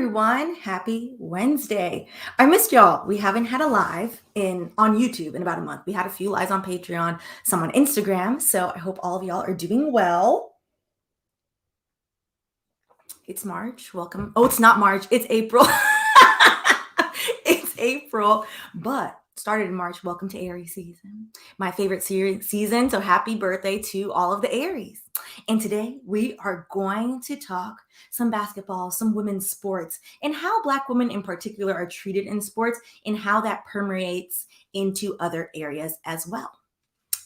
everyone. Happy Wednesday. I missed y'all. We haven't had a live on YouTube in about a month. We had a few lives on Patreon, some on Instagram. So I hope all of y'all are doing well. It's March. Welcome. Oh, it's not March. It's April. It's April, but started in March. Welcome to Aries season, my favorite season. So happy birthday to all of the Aries. And today we are going to talk some basketball, some women's sports, and how Black women in particular are treated in sports and how that permeates into other areas as well.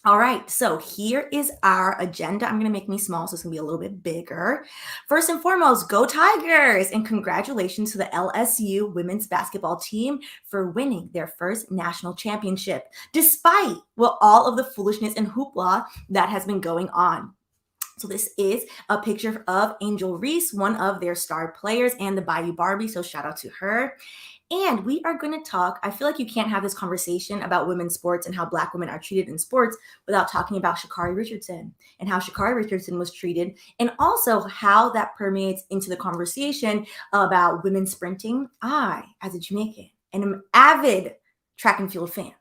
All right, so here is our agenda. I'm going to make me small, so it's going to be a little bit bigger. First and foremost, go Tigers, and congratulations to the LSU women's basketball team for winning their first national championship, despite all of the foolishness and hoopla that has been going on. So this is a picture of Angel Reese, one of their star players, and the Bayou Barbie, so shout out to her. And we are going to talk, I feel like you can't have this conversation about women's sports and how Black women are treated in sports without talking about Sha'Carri Richardson and how Sha'Carri Richardson was treated, and also how that permeates into the conversation about women sprinting. I, as a Jamaican, and am an avid track and field fan.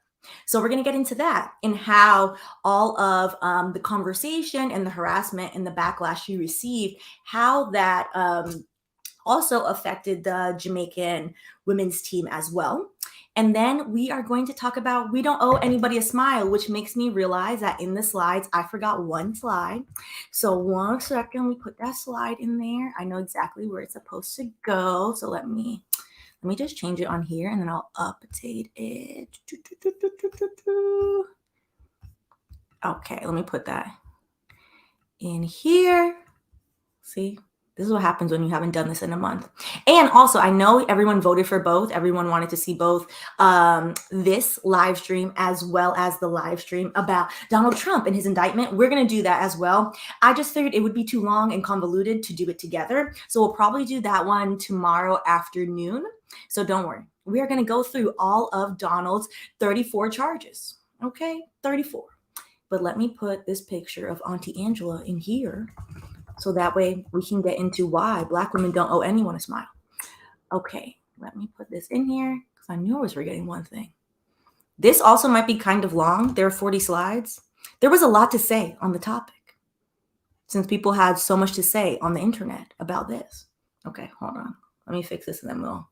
So we're going to get into that and how all of the conversation and the harassment and the backlash she received, how that also affected the Jamaican women's team as well. And then we are going to talk about we don't owe anybody a smile, which makes me realize that in the slides, I forgot one slide. So 1 second, we put that slide in there. I know exactly where it's supposed to go. So let me just change it on here and then I'll update it. Okay, let me put that in here. See? This is what happens when you haven't done this in a month. And also, I know everyone voted for both. Everyone wanted to see both this live stream as well as the live stream about Donald Trump and his indictment. We're going to do that as well. I just figured it would be too long and convoluted to do it together. So we'll probably do that one tomorrow afternoon. So don't worry. We are going to go through all of Donald's 34 charges. Okay, 34. But let me put this picture of Auntie Angela in here, so that way we can get into why Black women don't owe anyone a smile. Okay, let me put this in here because I knew I was forgetting one thing. This also might be kind of long. There are 40 slides. There was a lot to say on the topic since people had so much to say on the internet about this. Okay, hold on. Let me fix this and then we'll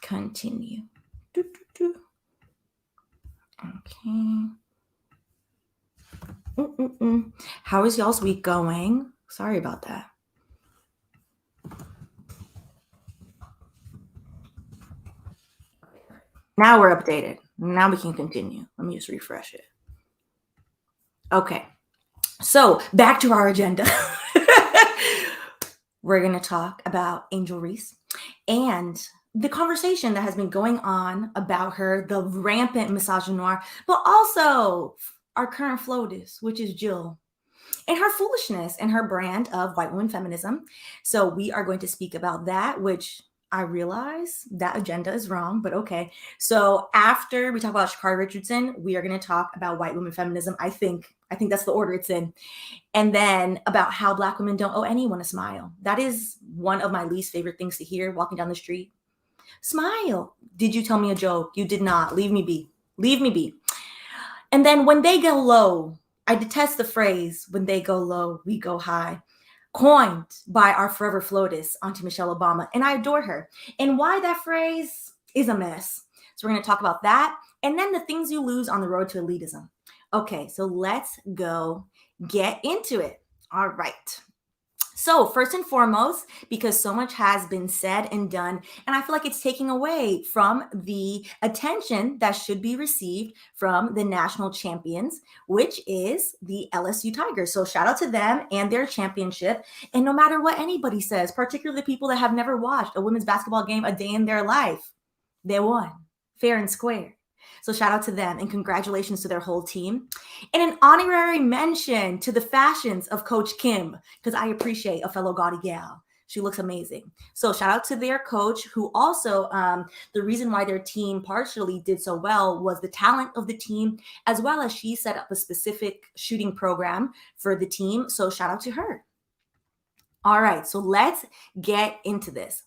continue. Okay. How is y'all's week going? Sorry about that. Now we're updated. Now we can continue. Let me just refresh it. Okay. So back to our agenda. We're going to talk about Angel Reese and the conversation that has been going on about her, the rampant misogynoir, but also our current FLOTUS, which is Jill, and her foolishness and her brand of white woman feminism. So we are going to speak about that, which I realize that agenda is wrong, but okay. So after we talk about Sha'Carri Richardson, we are going to talk about white woman feminism. I think that's the order it's in. And then about how Black women don't owe anyone a smile. That is one of my least favorite things to hear walking down the street. Smile. Did you tell me a joke? You did not. Leave me be. Leave me be. And then when they go low, I detest the phrase, when they go low, we go high, coined by our forever FLOTUS, Auntie Michelle Obama. And I adore her. And why that phrase is a mess. So we're going to talk about that. And then the things you lose on the road to elitism. Okay, so let's go get into it. All right. So first and foremost, because so much has been said and done, and I feel like it's taking away from the attention that should be received from the national champions, which is the LSU Tigers. So shout out to them and their championship. And no matter what anybody says, particularly people that have never watched a women's basketball game a day in their life, they won fair and square. So shout out to them and congratulations to their whole team. And an honorary mention to the fashions of Coach Kim, because I appreciate a fellow gaudy gal. She looks amazing. So shout out to their coach, who also, the reason why their team partially did so well was the talent of the team, as well as she set up a specific shooting program for the team. So shout out to her. All right, so let's get into this.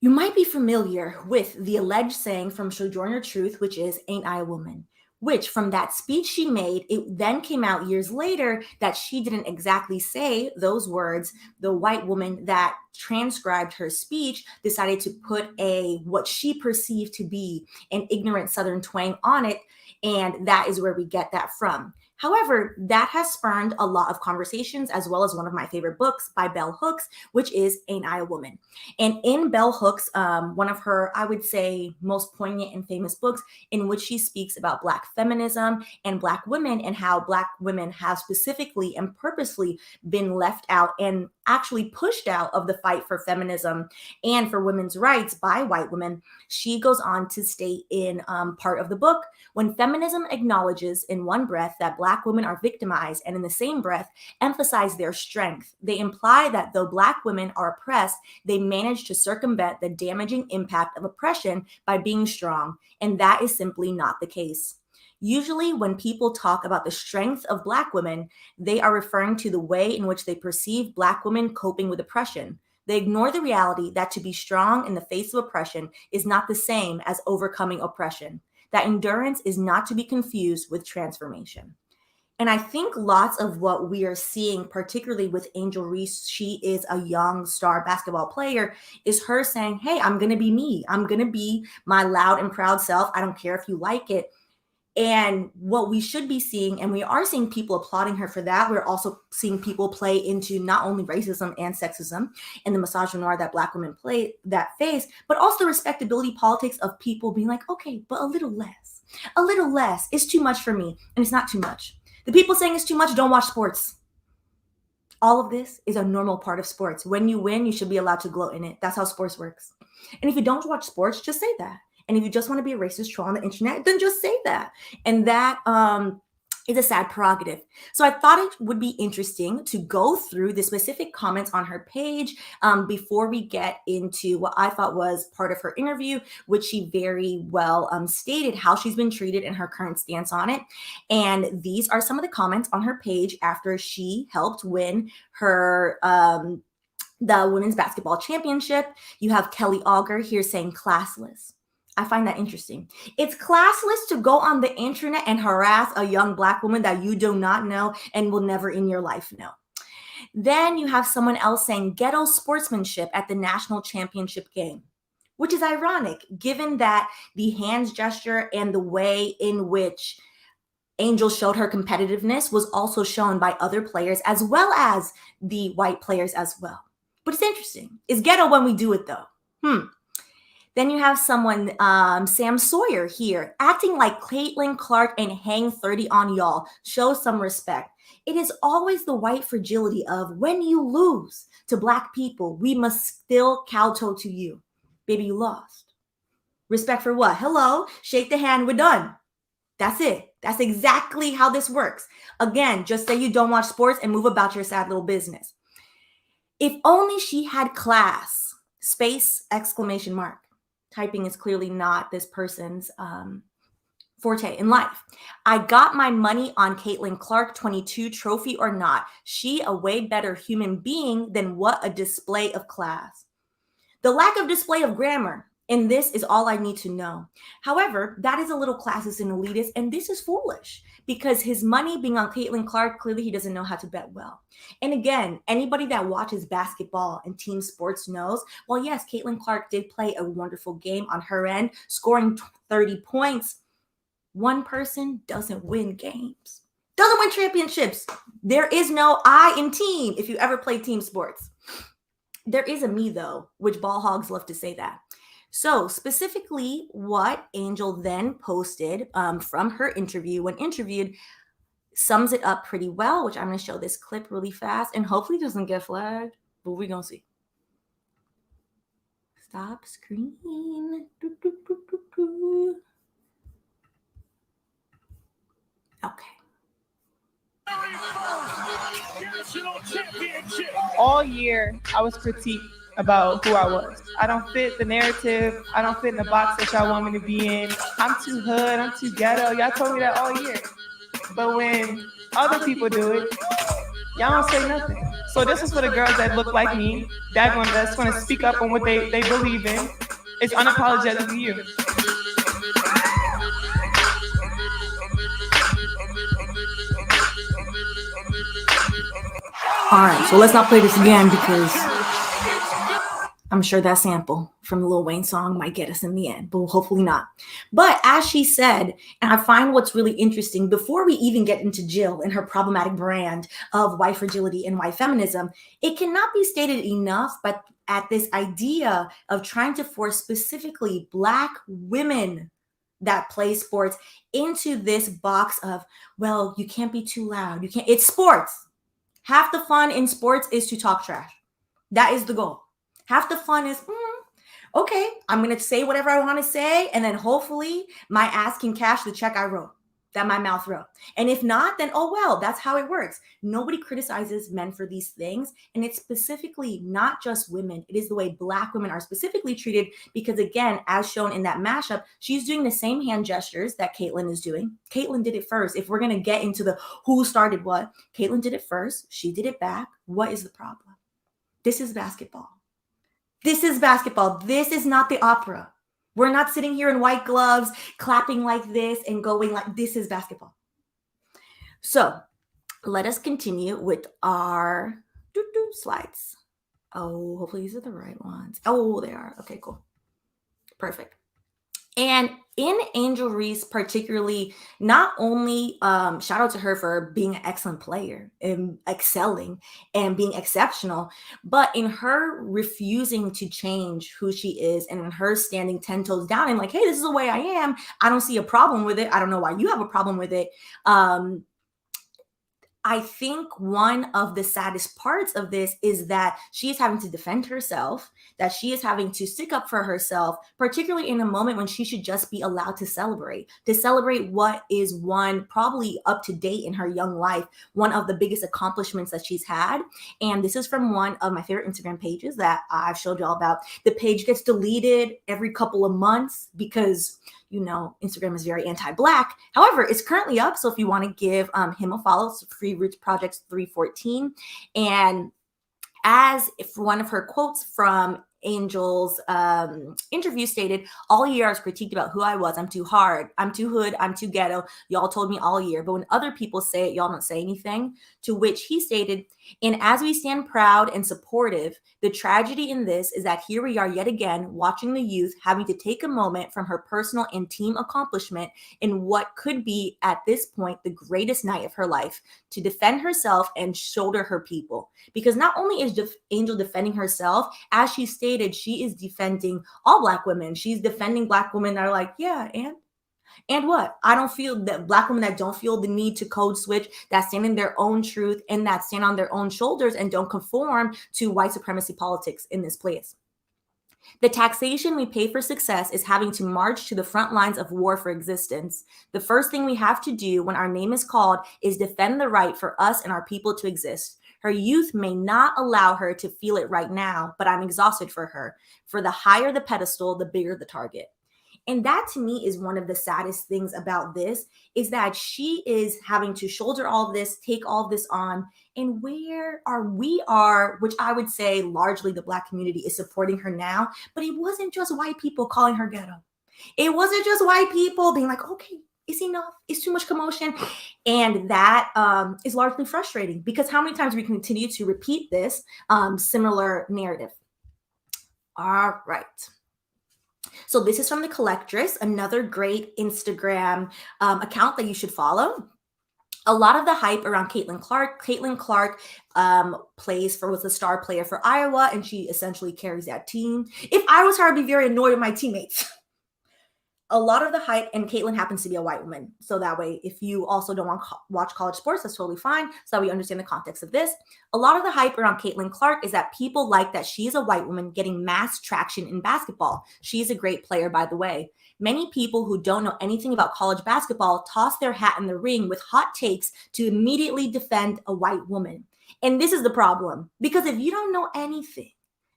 You might be familiar with the alleged saying from Sojourner Truth, which is, "Ain't I a woman?" Which, from that speech she made, it then came out years later that she didn't exactly say those words. The white woman that transcribed her speech decided to put what she perceived to be an ignorant Southern twang on it, and that is where we get that from. However, that has spurned a lot of conversations, as well as one of my favorite books by Bell Hooks, which is "Ain't I a Woman?" And in Bell Hooks, one of her, I would say, most poignant and famous books, in which she speaks about Black feminism and Black women, and how Black women have specifically and purposely been left out and actually pushed out of the fight for feminism and for women's rights by white women. She goes on to state in part of the book, when feminism acknowledges in one breath that Black women are victimized and in the same breath emphasize their strength, they imply that though Black women are oppressed, they manage to circumvent the damaging impact of oppression by being strong, and that is simply not the case. Usually, when people talk about the strength of Black women, they are referring to the way in which they perceive Black women coping with oppression. They ignore the reality that to be strong in the face of oppression is not the same as overcoming oppression. That endurance is not to be confused with transformation. And I think lots of what we are seeing, particularly with Angel Reese, she is a young star basketball player, is her saying, hey, I'm going to be me. I'm going to be my loud and proud self. I don't care if you like it. And what we should be seeing, and we are seeing people applauding her for that, we're also seeing people play into not only racism and sexism and the misogynoir that Black women play that face, but also the respectability politics of people being like, okay, but a little less is too much for me. And it's not too much. The people saying it's too much don't watch sports. All of this is a normal part of sports. When you win, you should be allowed to gloat in it. That's how sports works. And if you don't watch sports, just say that. And if you just want to be a racist troll on the internet, then just say that. And that is a sad prerogative. So I thought it would be interesting to go through the specific comments on her page before we get into what I thought was part of her interview, which she very well stated how she's been treated and her current stance on it. And these are some of the comments on her page after she helped win her the women's basketball championship. You have Kelly Auger here saying classless. I find that interesting. It's classless to go on the internet and harass a young Black woman that you do not know and will never in your life know. Then you have someone else saying ghetto sportsmanship at the national championship game, which is ironic given that the hands gesture and the way in which Angel showed her competitiveness was also shown by other players as well as the white players as well. But it's interesting. It's ghetto when we do it though. Then you have someone, Sam Sawyer here, acting like Caitlin Clark and hang 30 on y'all. Show some respect. It is always the white fragility of when you lose to Black people, we must still kowtow to you. Baby, you lost. Respect for what? Hello, shake the hand, we're done. That's it. That's exactly how this works. Again, just say you don't watch sports and move about your sad little business. If only she had class, space, exclamation mark. Typing is clearly not this person's forte in life. I got my money on Caitlin Clark 22 trophy or not. She a way better human being than what a display of class. The lack of display of grammar in this is all I need to know. However, that is a little classist and elitist, and this is foolish because his money being on Caitlin Clark, clearly he doesn't know how to bet well. And again, anybody that watches basketball and team sports knows, well, yes, Caitlin Clark did play a wonderful game on her end, scoring 30 points. One person doesn't win games, doesn't win championships. There is no I in team if you ever play team sports. There is a me, though, which ball hogs love to say that. So specifically what Angel then posted from her interview when interviewed sums it up pretty well, which I'm going to show this clip really fast and hopefully doesn't get flagged, but we're going to see. Stop screen. Okay. All year, I was critiqued about who I was. I don't fit the narrative. I don't fit in the box that y'all want me to be in. I'm too hood. I'm too ghetto. Y'all told me that all year. But when other people do it, y'all don't say nothing. So this is for the girls that look like me, that's gonna speak up on what they believe in. It's unapologetically you. All right, so let's not play this again because I'm sure that sample from the Lil Wayne song might get us in the end, but hopefully not. But as she said, and I find what's really interesting, before we even get into Jill and her problematic brand of white fragility and white feminism, it cannot be stated enough, but at this idea of trying to force specifically Black women that play sports into this box of, well, you can't be too loud. You can't, it's sports. Half the fun in sports is to talk trash. That is the goal. Half the fun is, okay, I'm going to say whatever I want to say. And then hopefully my ass can cash the check I wrote, that my mouth wrote. And if not, then oh well, that's how it works. Nobody criticizes men for these things. And it's specifically not just women. It is the way Black women are specifically treated because, again, as shown in that mashup, she's doing the same hand gestures that Caitlyn is doing. Caitlyn did it first. If we're going to get into the who started what, Caitlyn did it first. She did it back. What is the problem? This is basketball. This is basketball. This is not the opera. We're not sitting here in white gloves, clapping like this and going like this is basketball. So let us continue with our slides. Oh, hopefully these are the right ones. Oh, they are. Okay, cool. Perfect. And in Angel Reese particularly, not only shout out to her for being an excellent player and excelling and being exceptional, but in her refusing to change who she is and in her standing 10 toes down and like, hey, this is the way I am. I don't see a problem with it. I don't know why you have a problem with it. I think one of the saddest parts of this is that she is having to defend herself, that she is having to stick up for herself, particularly in a moment when she should just be allowed to celebrate what is one probably up to date in her young life, one of the biggest accomplishments that she's had. And this is from one of my favorite Instagram pages that I've showed y'all about. The page gets deleted every couple of months because Instagram is very anti-Black. However, it's currently up. So if you want to give him a follow, it's Free Roots Projects 314. And as if one of her quotes from Angel's interview stated, all year I was critiqued about who I was. I'm too hard. I'm too hood. I'm too ghetto. Y'all told me all year. But when other people say it, y'all don't say anything. To which he stated, and as we stand proud and supportive, the tragedy in this is that here we are yet again watching the youth having to take a moment from her personal and team accomplishment in what could be at this point the greatest night of her life to defend herself and shoulder her people. Because not only is Angel defending herself, as she stated, she is defending all Black women. She's defending Black women that are like, yeah, and what? I don't feel that Black women that don't feel the need to code switch, that stand in their own truth and that stand on their own shoulders and don't conform to white supremacy politics in this place. The taxation we pay for success is having to march to the front lines of war for existence. The first thing we have to do when our name is called is defend the right for us and our people to exist. Her youth may not allow her to feel it right now, but I'm exhausted for her. For the higher the pedestal, the bigger the target. And that to me is one of the saddest things about this is that she is having to shoulder all this, take all this on. And where we are, which I would say largely the Black community is supporting her now, but it wasn't just white people calling her ghetto. It wasn't just white people being like, okay, it's enough. It's too much commotion. And that is largely frustrating because how many times we continue to repeat this similar narrative. All right. So this is from The Collectress, another great Instagram account that you should follow. A lot of the hype around Caitlin Clark. Caitlin Clark was a star player for Iowa, and she essentially carries that team. If I was her, I'd be very annoyed with my teammates. A lot of the hype, and Caitlin happens to be a white woman. So that way, if you also don't want to watch college sports, that's totally fine. So that we understand the context of this. A lot of the hype around Caitlin Clark is that people like that she is a white woman getting mass traction in basketball. She's a great player, by the way. Many people who don't know anything about college basketball toss their hat in the ring with hot takes to immediately defend a white woman. And this is the problem, because if you don't know anything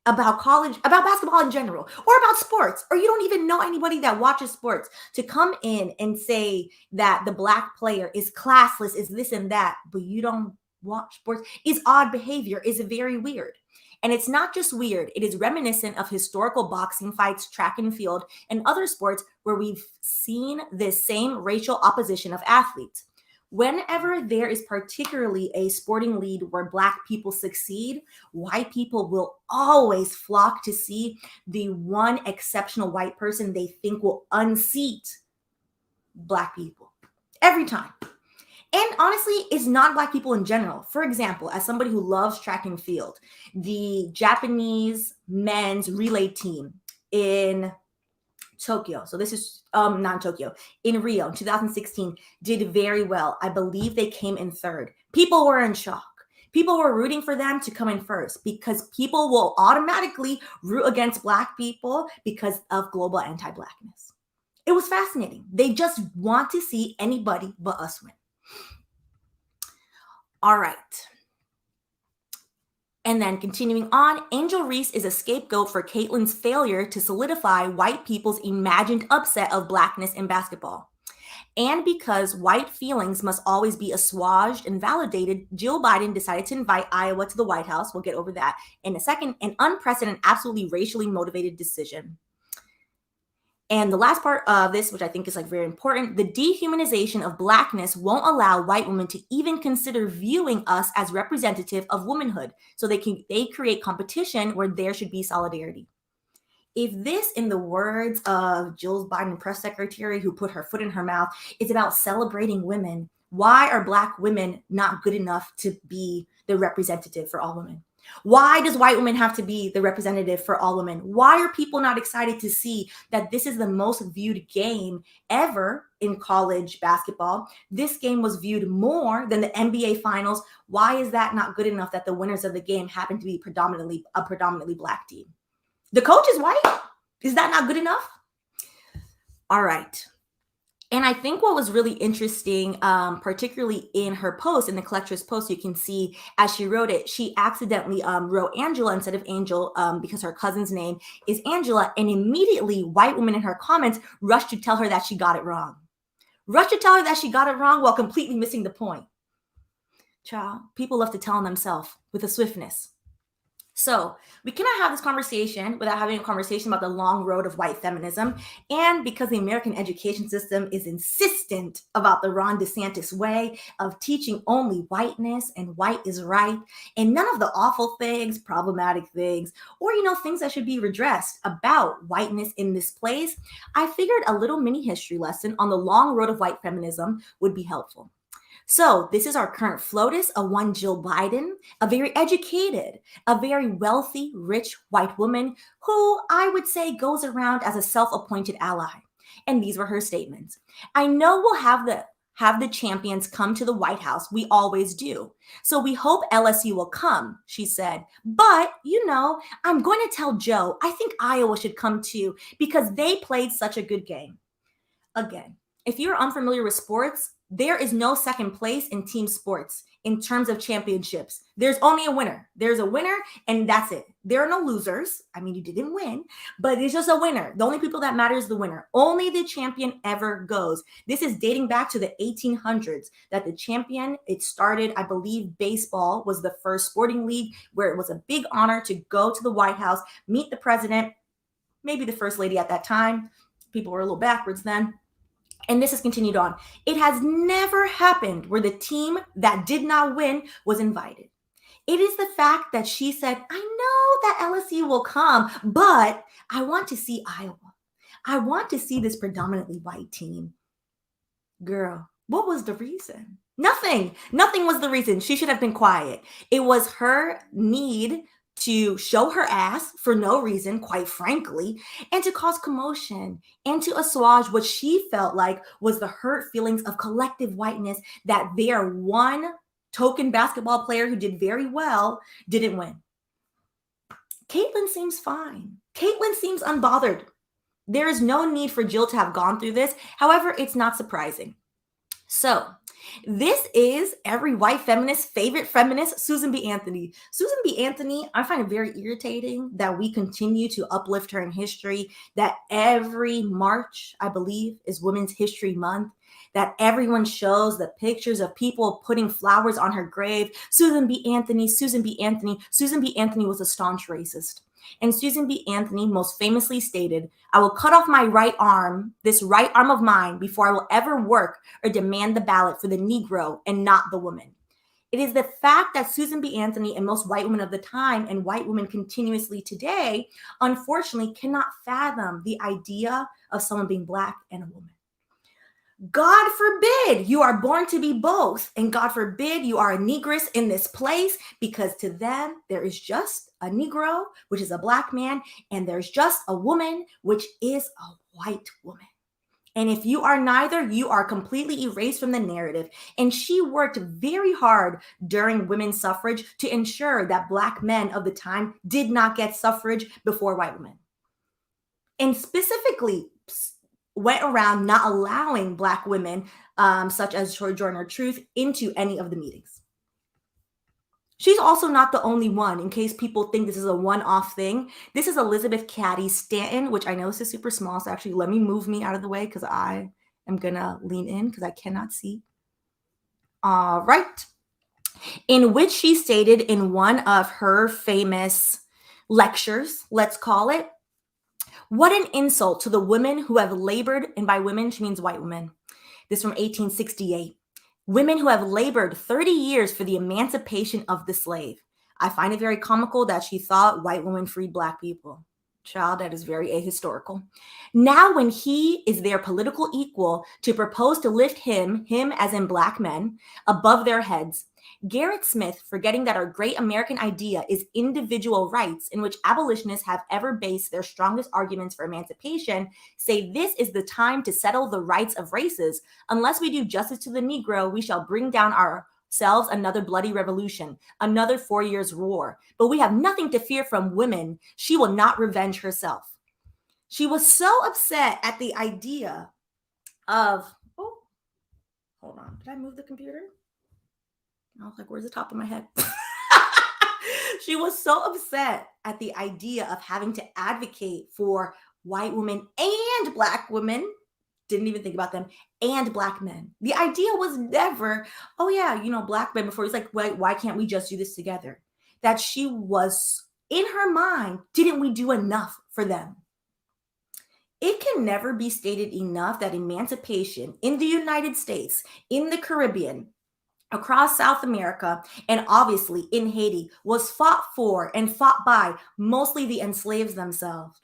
about college, about basketball in general, or about sports, or you don't even know anybody that watches sports, to come in and say that the Black player is classless, is this and that, but you don't watch sports is odd behavior, is very weird. And it's not just weird, it is reminiscent of historical boxing fights, track and field, and other sports where we've seen this same racial opposition of athletes. Whenever there is particularly a sporting league where Black people succeed, white people will always flock to see the one exceptional white person they think will unseat Black people. Every time. And honestly, it's not Black people in general. For example, as somebody who loves track and field, the Japanese men's relay team in Tokyo. So this is not Tokyo, in Rio in 2016 did very well. I believe they came in third. People were in shock. People were rooting for them to come in first because people will automatically root against Black people because of global anti-Blackness. It was fascinating. They just want to see anybody but us win. All right. And then continuing on, Angel Reese is a scapegoat for Caitlin's failure to solidify white people's imagined upset of Blackness in basketball. And because white feelings must always be assuaged and validated, Jill Biden decided to invite Iowa to the White House. We'll get over that in a second. An unprecedented, absolutely racially motivated decision. And the last part of this, which I think is like very important, the dehumanization of Blackness won't allow white women to even consider viewing us as representative of womanhood. So they create competition where there should be solidarity. If this, in the words of Jill Biden press secretary who put her foot in her mouth, is about celebrating women, why are Black women not good enough to be the representative for all women? Why does white women have to be the representative for all women? Why are people not excited to see that this is the most viewed game ever in college basketball? This game was viewed more than the NBA finals. Why is that not good enough that the winners of the game happen to be a predominantly Black team? The coach is white. Is that not good enough? All right. And I think what was really interesting, particularly in her post, in the collector's post, you can see as she wrote it, she accidentally wrote Angela instead of Angel because her cousin's name is Angela. And immediately white women in her comments rushed to tell her that she got it wrong. Rushed to tell her that she got it wrong while completely missing the point. Child, people love to tell on themselves with a swiftness. So we cannot have this conversation without having a conversation about the long road of white feminism. And because the American education system is insistent about the Ron DeSantis way of teaching only whiteness and white is right, and none of the awful things, problematic things, or, things that should be redressed about whiteness in this place, I figured a little mini history lesson on the long road of white feminism would be helpful. So this is our current FLOTUS, a one Jill Biden, a very educated, a very wealthy, rich white woman who I would say goes around as a self-appointed ally. And these were her statements. I know we'll have the champions come to the White House. We always do. So we hope LSU will come, she said. But, I'm going to tell Joe, I think Iowa should come too because they played such a good game. Again, if you're unfamiliar with sports, there is no second place in team sports in terms of championships. There's only a winner. There's a winner, and that's it. There are no losers. I mean, you didn't win, but it's just a winner. The only people that matter is the winner. Only the champion ever goes. This is dating back to the 1800s that the champion, it started, I believe, baseball was the first sporting league where it was a big honor to go to the White House, meet the president, maybe the first lady at that time. People were a little backwards then. And this has continued on. It has never happened where the team that did not win was invited. It is the fact that she said, I know that LSU will come, but I want to see Iowa. I want to see this predominantly white team. Girl, what was the reason? Nothing. Nothing was the reason. She should have been quiet. It was her need to show her ass for no reason, quite frankly, and to cause commotion and to assuage what she felt like was the hurt feelings of collective whiteness that their one token basketball player who did very well didn't win. Caitlin seems fine. Caitlin seems unbothered. There is no need for Jill to have gone through this. However, it's not surprising. So This is every white feminist's favorite feminist, Susan B. Anthony. Susan B. Anthony, I find it very irritating that we continue to uplift her in history, that every March, I believe, is Women's History Month, that everyone shows the pictures of people putting flowers on her grave. Susan B. Anthony, Susan B. Anthony. Susan B. Anthony was a staunch racist. And Susan B. Anthony most famously stated, "I will cut off my right arm, this right arm of mine, before I will ever work or demand the ballot for the Negro and not the woman." It is the fact that Susan B. Anthony and most white women of the time and white women continuously today, unfortunately, cannot fathom the idea of someone being Black and a woman. God forbid you are born to be both, and God forbid you are a negress in this place, because to them there is just a Negro, which is a Black man, and there's just a woman, which is a white woman. And if you are neither, you are completely erased from the narrative. And she worked very hard during women's suffrage to ensure that Black men of the time did not get suffrage before white women. And specifically went around not allowing Black women, such as Sojourner Truth, into any of the meetings. She's also not the only one, in case people think this is a one-off thing. This is Elizabeth Cady Stanton, which I know this is super small, so actually let me move me out of the way because I am gonna lean in because I cannot see. All right. In which she stated in one of her famous lectures, let's call it, "What an insult to the women who have labored," and by women, she means white women. This from 1868. "Women who have labored 30 years for the emancipation of the slave." I find it very comical that she thought white women freed Black people. Child, that is very ahistorical. "Now when he is their political equal, to propose to lift him as in Black men, above their heads. Garrett Smith, forgetting that our great American idea is individual rights, in which abolitionists have ever based their strongest arguments for emancipation, say this is the time to settle the rights of races. Unless we do justice to the Negro, we shall bring down ourselves another bloody revolution, another 4 years' war. But we have nothing to fear from women. She will not revenge herself." She was so upset at the idea of, oh, hold on, did I move the computer? I was like, where's the top of my head? She was so upset at the idea of having to advocate for white women and Black women, didn't even think about them, and Black men. The idea was never, oh yeah, Black men before. He's like, why can't we just do this together? That she was, in her mind, didn't we do enough for them? It can never be stated enough that emancipation in the United States, in the Caribbean, across South America, and obviously in Haiti, was fought for and fought by mostly the enslaved themselves.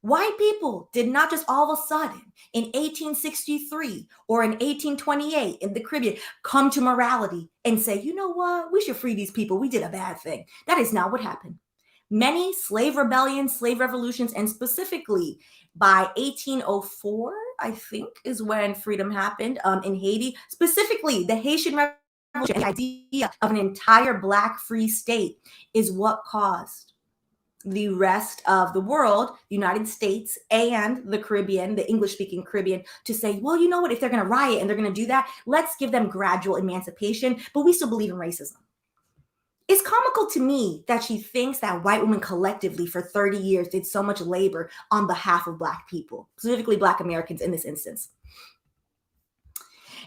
White people did not just all of a sudden in 1863 or in 1828 in the Caribbean come to morality and say, you know what, we should free these people. We did a bad thing. That is not what happened. Many slave rebellions, slave revolutions, and specifically by 1804, I think, is when freedom happened in Haiti. Specifically, the Haitian Revolution, the idea of an entire Black free state is what caused the rest of the world, the United States and the Caribbean, the English-speaking Caribbean, to say, well, you know what, if they're going to riot and they're going to do that, let's give them gradual emancipation, but we still believe in racism. It's comical to me that she thinks that white women collectively for 30 years did so much labor on behalf of Black people, specifically Black Americans in this instance.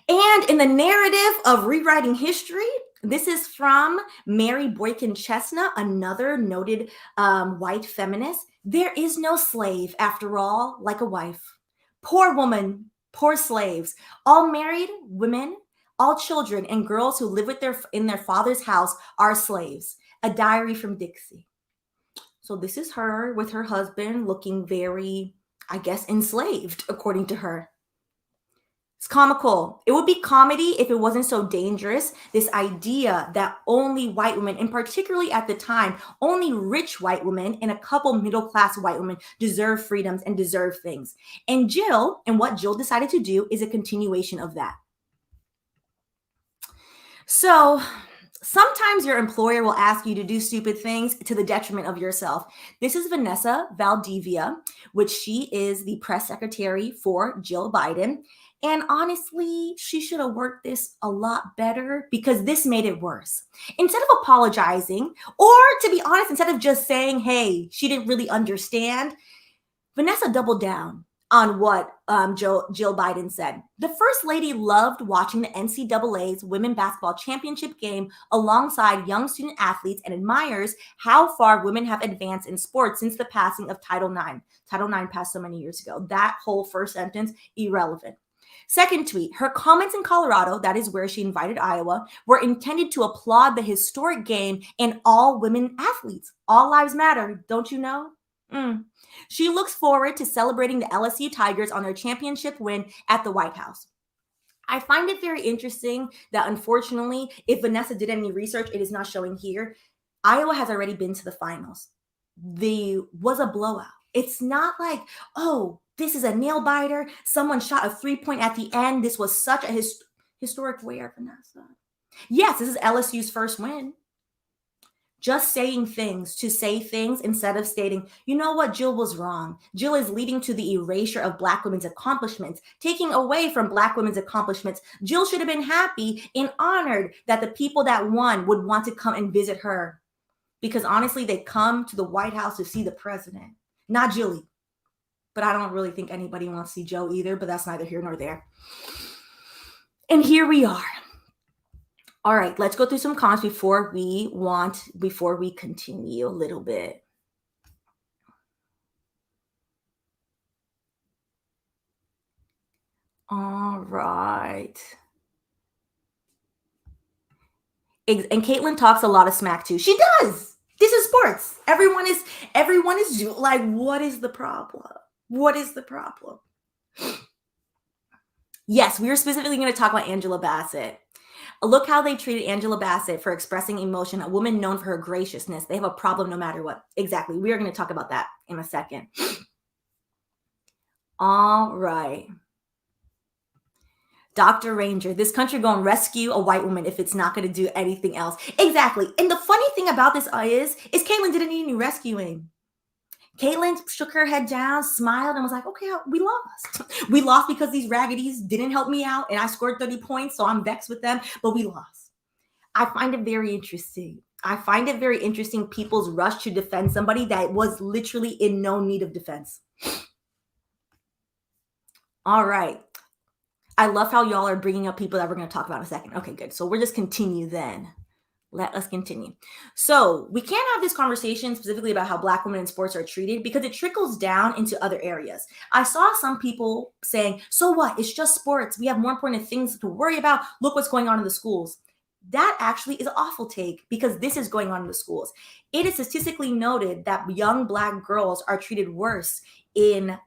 And in the narrative of rewriting history, this is from Mary Boykin Chestnut, another noted white feminist. "There is no slave, after all, like a wife. Poor woman, poor slaves, all married women, all children and girls who live in their father's house are slaves." A diary from Dixie. So this is her with her husband looking very, I guess, enslaved, according to her. It's comical. It would be comedy if it wasn't so dangerous. This idea that only white women, and particularly at the time, only rich white women and a couple middle-class white women deserve freedoms and deserve things. And Jill, and what Jill decided to do, is a continuation of that. So sometimes your employer will ask you to do stupid things to the detriment of yourself. This is Vanessa Valdivia, which she is the press secretary for Jill Biden. And honestly, she should have worked this a lot better because this made it worse. Instead of apologizing, or to be honest, instead of just saying, hey, she didn't really understand, Vanessa doubled down on what Jill Biden said. The First Lady loved watching the NCAA's Women Basketball Championship game alongside young student athletes and admires how far women have advanced in sports since the passing of Title IX. Title IX passed so many years ago. That whole first sentence, irrelevant. Second tweet, her comments in Colorado, that is where she invited Iowa, were intended to applaud the historic game and all women athletes. All lives matter, don't you know? She looks forward to celebrating the LSU Tigers on their championship win at the White House. I find it very interesting that unfortunately, if Vanessa did any research, it is not showing here. Iowa has already been to the finals. Was a blowout. It's not like, oh, this is a nail biter. Someone shot a 3-point at the end. This was such a historic wear, Vanessa. Yes, this is LSU's first win. Just saying things to say things instead of stating, you know what, Jill was wrong. Jill is leading to the erasure of Black women's accomplishments, taking away from Black women's accomplishments. Jill should have been happy and honored that the people that won would want to come and visit her. Because honestly, they come to the White House to see the president, not Jilly. But I don't really think anybody wants to see Joe either, but that's neither here nor there. And here we are. All right, let's go through some comments before we continue a little bit. All right. And Caitlin talks a lot of smack too. She does. This is sports. Everyone is like, what is the problem? What is the problem? Yes, we are specifically going to talk about Angela Bassett. Look how they treated Angela Bassett for expressing emotion, a woman known for her graciousness. They have a problem no matter what. Exactly. We are going to talk about that in a second. All right. Dr. Ranger, this country going to rescue a white woman if it's not going to do anything else. Exactly. And the funny thing about this is Caitlin didn't need any rescuing. Caitlin shook her head down, smiled, and was like, okay, we lost. We lost because these raggities didn't help me out, and I scored 30 points, so I'm vexed with them, but we lost. I find it very interesting. People's rush to defend somebody that was literally in no need of defense. All right. I love how y'all are bringing up people that we're going to talk about in a second. Okay, good. So we'll just continue then. Let us continue. So we can't have this conversation specifically about how Black women in sports are treated because it trickles down into other areas. I saw some people saying, so what? It's just sports. We have more important things to worry about. Look what's going on in the schools. That actually is an awful take because this is going on in the schools. It is statistically noted that young Black girls are treated worse in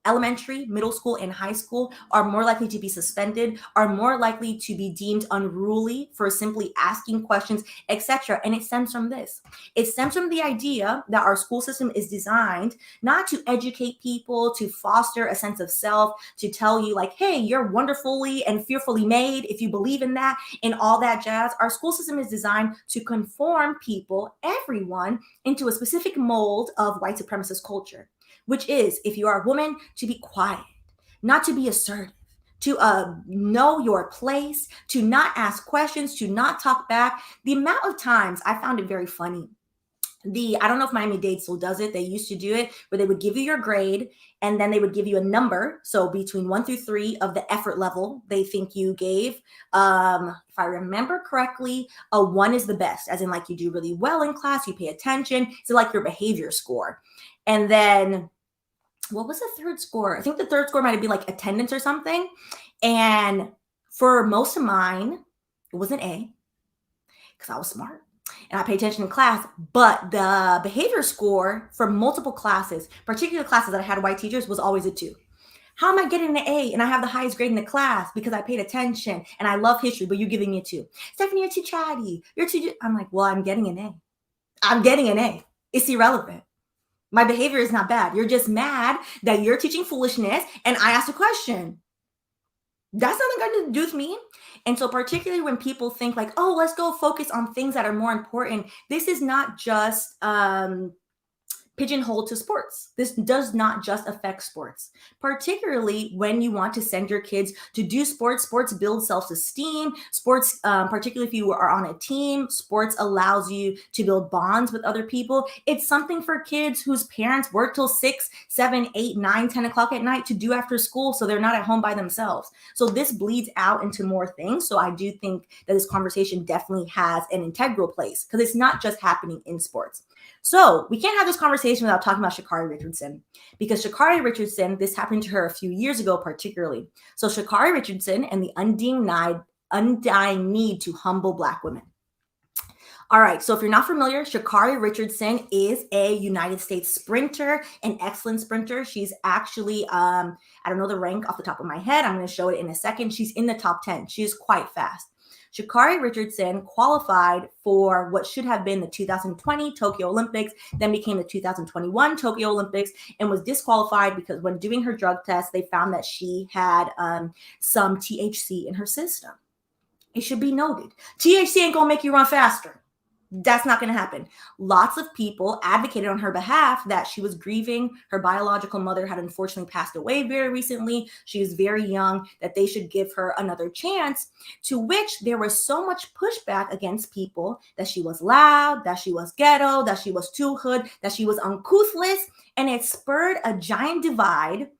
elementary, middle school, and high school, are more likely to be suspended, are more likely to be deemed unruly for simply asking questions, etc. And it stems from this. It stems from the idea that our school system is designed not to educate people, to foster a sense of self, to tell you like, hey, you're wonderfully and fearfully made if you believe in that and all that jazz. Our school system is designed to conform people, everyone, into a specific mold of white supremacist culture, which is, if you are a woman, to be quiet, not to be assertive, to know your place, to not ask questions, to not talk back. The amount of times I found it very funny. I don't know if Miami-Dade still does it. They used to do it where they would give you your grade and then they would give you a number. So between 1 through 3 of the effort level they think you gave. If I remember correctly, a 1 is the best, as in like you do really well in class, you pay attention. So like your behavior score. And then what was the third score? I think the third score might be like attendance or something. And for most of mine, it was an A because I was smart and I paid attention in class. But the behavior score for multiple classes, particular classes that I had white teachers, was always a 2. How am I getting an A and I have the highest grade in the class because I paid attention and I love history, but you're giving me a 2? Stephanie, you're too chatty. I'm like, well, I'm getting an A. I'm getting an A. It's irrelevant. My behavior is not bad. You're just mad that you're teaching foolishness and I asked a question. That's nothing got to do with me. And so particularly when people think like, oh, let's go focus on things that are more important. This is not just pigeonholed to sports. This does not just affect sports, particularly when you want to send your kids to do sports. Sports build self-esteem. Sports, particularly if you are on a team, sports allows you to build bonds with other people. It's something for kids whose parents work till 6, 7, 8, 9, 10 o'clock at night to do after school, so they're not at home by themselves. So this bleeds out into more things. So I do think that this conversation definitely has an integral place, because it's not just happening in sports. So we can't have this conversation without talking about Sha'Carri Richardson, because Sha'Carri Richardson, this happened to her a few years ago particularly. So Sha'Carri Richardson and the undying need to humble Black women. All right, so if you're not familiar, Sha'Carri Richardson is a United States sprinter, an excellent sprinter. She's actually, I don't know the rank off the top of my head. I'm going to show it in a second. She's in the top 10. She is quite fast. Sha'Carri Richardson qualified for what should have been the 2020 Tokyo Olympics, then became the 2021 Tokyo Olympics, and was disqualified because when doing her drug test, they found that she had some THC in her system. It should be noted. THC ain't gonna make you run faster. That's not going to happen. Lots of people advocated on her behalf that she was grieving. Her biological mother had unfortunately passed away very recently. She was very young, that they should give her another chance, to which there was so much pushback against people that she was loud, that she was ghetto, that she was too hood, that she was uncouthless, and it spurred a giant divide. And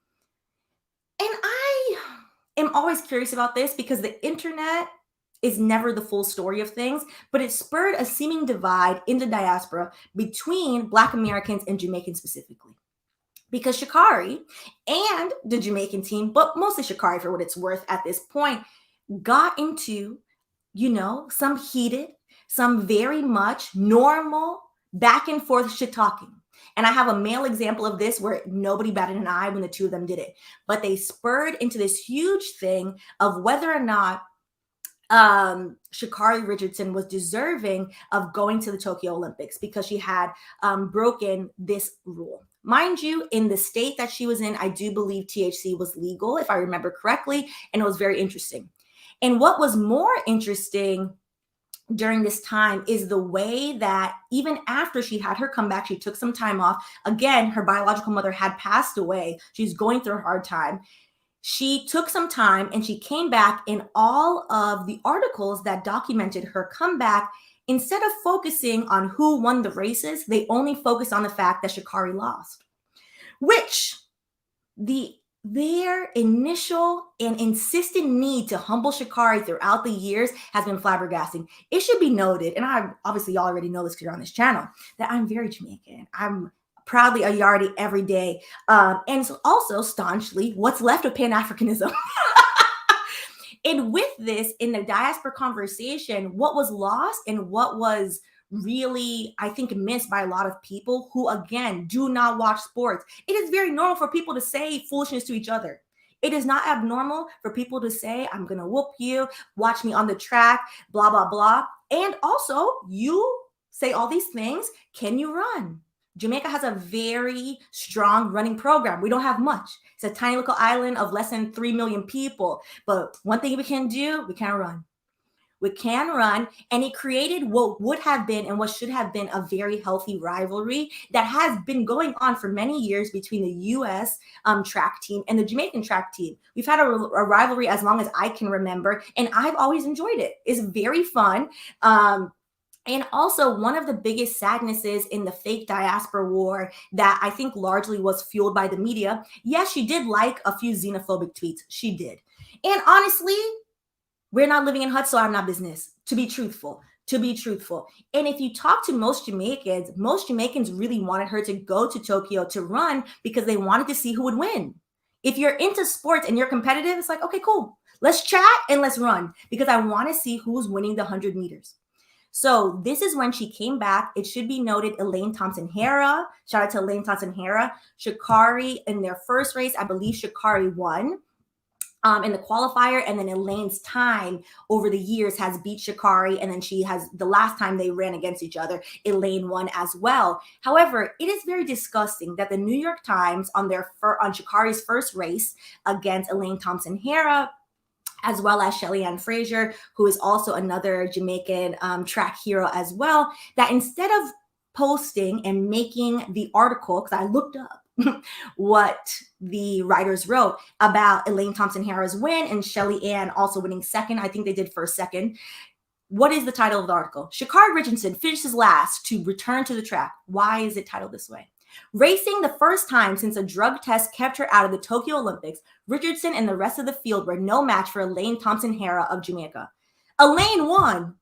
I am always curious about this because the internet is never the full story of things, but it spurred a seeming divide in the diaspora between Black Americans and Jamaicans specifically. Because Sha'Carri and the Jamaican team, but mostly Sha'Carri for what it's worth at this point, got into, some heated, some very much normal back and forth shit talking. And I have a male example of this where nobody batted an eye when the two of them did it. But they spurred into this huge thing of whether or not Sha'Carri Richardson was deserving of going to the Tokyo Olympics because she had broken this rule. Mind you, in the state that she was in, I do believe THC was legal, if I remember correctly, and it was very interesting. And what was more interesting during this time is the way that even after she had her comeback, she took some time off. Again, her biological mother had passed away. She's going through a hard time. She took some time and she came back, in all of the articles that documented her comeback, instead of focusing on who won the races, they only focused on the fact that Sha'Carri lost, which their initial and insistent need to humble Sha'Carri throughout the years has been flabbergasting. It should be noted, and obviously y'all already know this because you're on this channel, that I'm very Jamaican. I'm proudly a yardie every day. And so also staunchly what's left of Pan-Africanism. And with this, in the diaspora conversation, what was lost and what was really, I think, missed by a lot of people who, again, do not watch sports. It is very normal for people to say foolishness to each other. It is not abnormal for people to say, I'm going to whoop you, watch me on the track, blah, blah, blah. And also, you say all these things. Can you run? Jamaica has a very strong running program. We don't have much. It's a tiny little island of less than 3 million people. But one thing we can do, we can run. We can run. And it created what would have been and what should have been a very healthy rivalry that has been going on for many years between the U.S. Track team and the Jamaican track team. We've had a rivalry as long as I can remember, and I've always enjoyed it. It's very fun. And also, one of the biggest sadnesses in the fake diaspora war that I think largely was fueled by the media, yes, she did like a few xenophobic tweets. She did. And honestly, we're not living in huts, so I'm not business, to be truthful. And if you talk to most Jamaicans really wanted her to go to Tokyo to run because they wanted to see who would win. If you're into sports and you're competitive, it's like, okay, cool. Let's chat and let's run because I want to see who's winning the 100 meters. So this is when she came back. It should be noted, Elaine Thompson Herrah. Shout out to Elaine Thompson Herrah. Sha'Carri, in their first race, I believe Sha'Carri won in the qualifier. And then Elaine's time over the years has beat Sha'Carri. And then she has, the last time they ran against each other, Elaine won as well. However, it is very disgusting that the New York Times on Sha'Carri's first race against Elaine Thompson Herrah, as well as Shelly and Fraser, who is also another Jamaican track hero as well, that instead of posting and making the article, because I looked up what the writers wrote about Elaine Thompson Herrah's win and Shelly Ann also winning second. I think they did first, second. What is the title of the article? Sha'Carri Richardson finishes last to return to the track. Why is it titled this way? Racing the first time since a drug test kept her out of the Tokyo Olympics, Richardson and the rest of the field were no match for Elaine Thompson Herrah of Jamaica. Elaine won.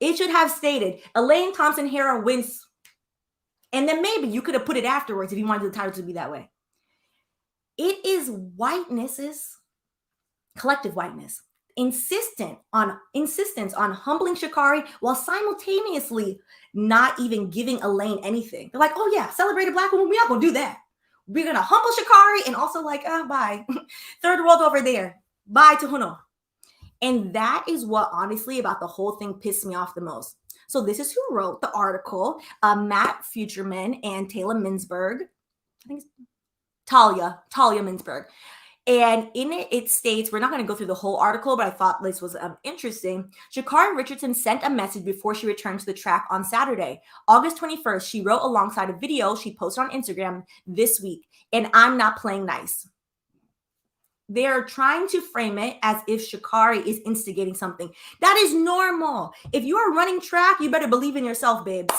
It should have stated, Elaine Thompson Herrah wins. And then maybe you could have put it afterwards if you wanted the title to be that way. It is whiteness's collective whiteness. Insistence on humbling Sha'Carri while simultaneously not even giving Elaine anything. They're like, oh yeah, celebrate a Black woman. We're not going to do that. We're going to humble Sha'Carri and also like, bye. Third world over there. Bye to Huno. And that is what honestly about the whole thing pissed me off the most. So this is who wrote the article, Matt Futurman and Taylor Minsberg. I think it's Talia Minsberg. And in it, it states, we're not going to go through the whole article, but I thought this was interesting. Sha'Carri Richardson sent a message before she returned to the track on Saturday, August 21st. She wrote alongside a video she posted on Instagram this week, and I'm not playing nice. They're trying to frame it as if Sha'Carri is instigating something. That is normal. If you are running track, you better believe in yourself, babes.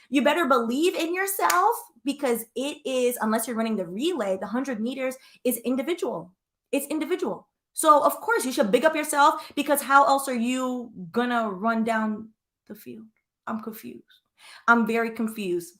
You better believe in yourself because it is, unless you're running the relay, the 100 meters is individual. It's individual. So, of course, you should big up yourself because how else are you going to run down the field? I'm confused. I'm very confused.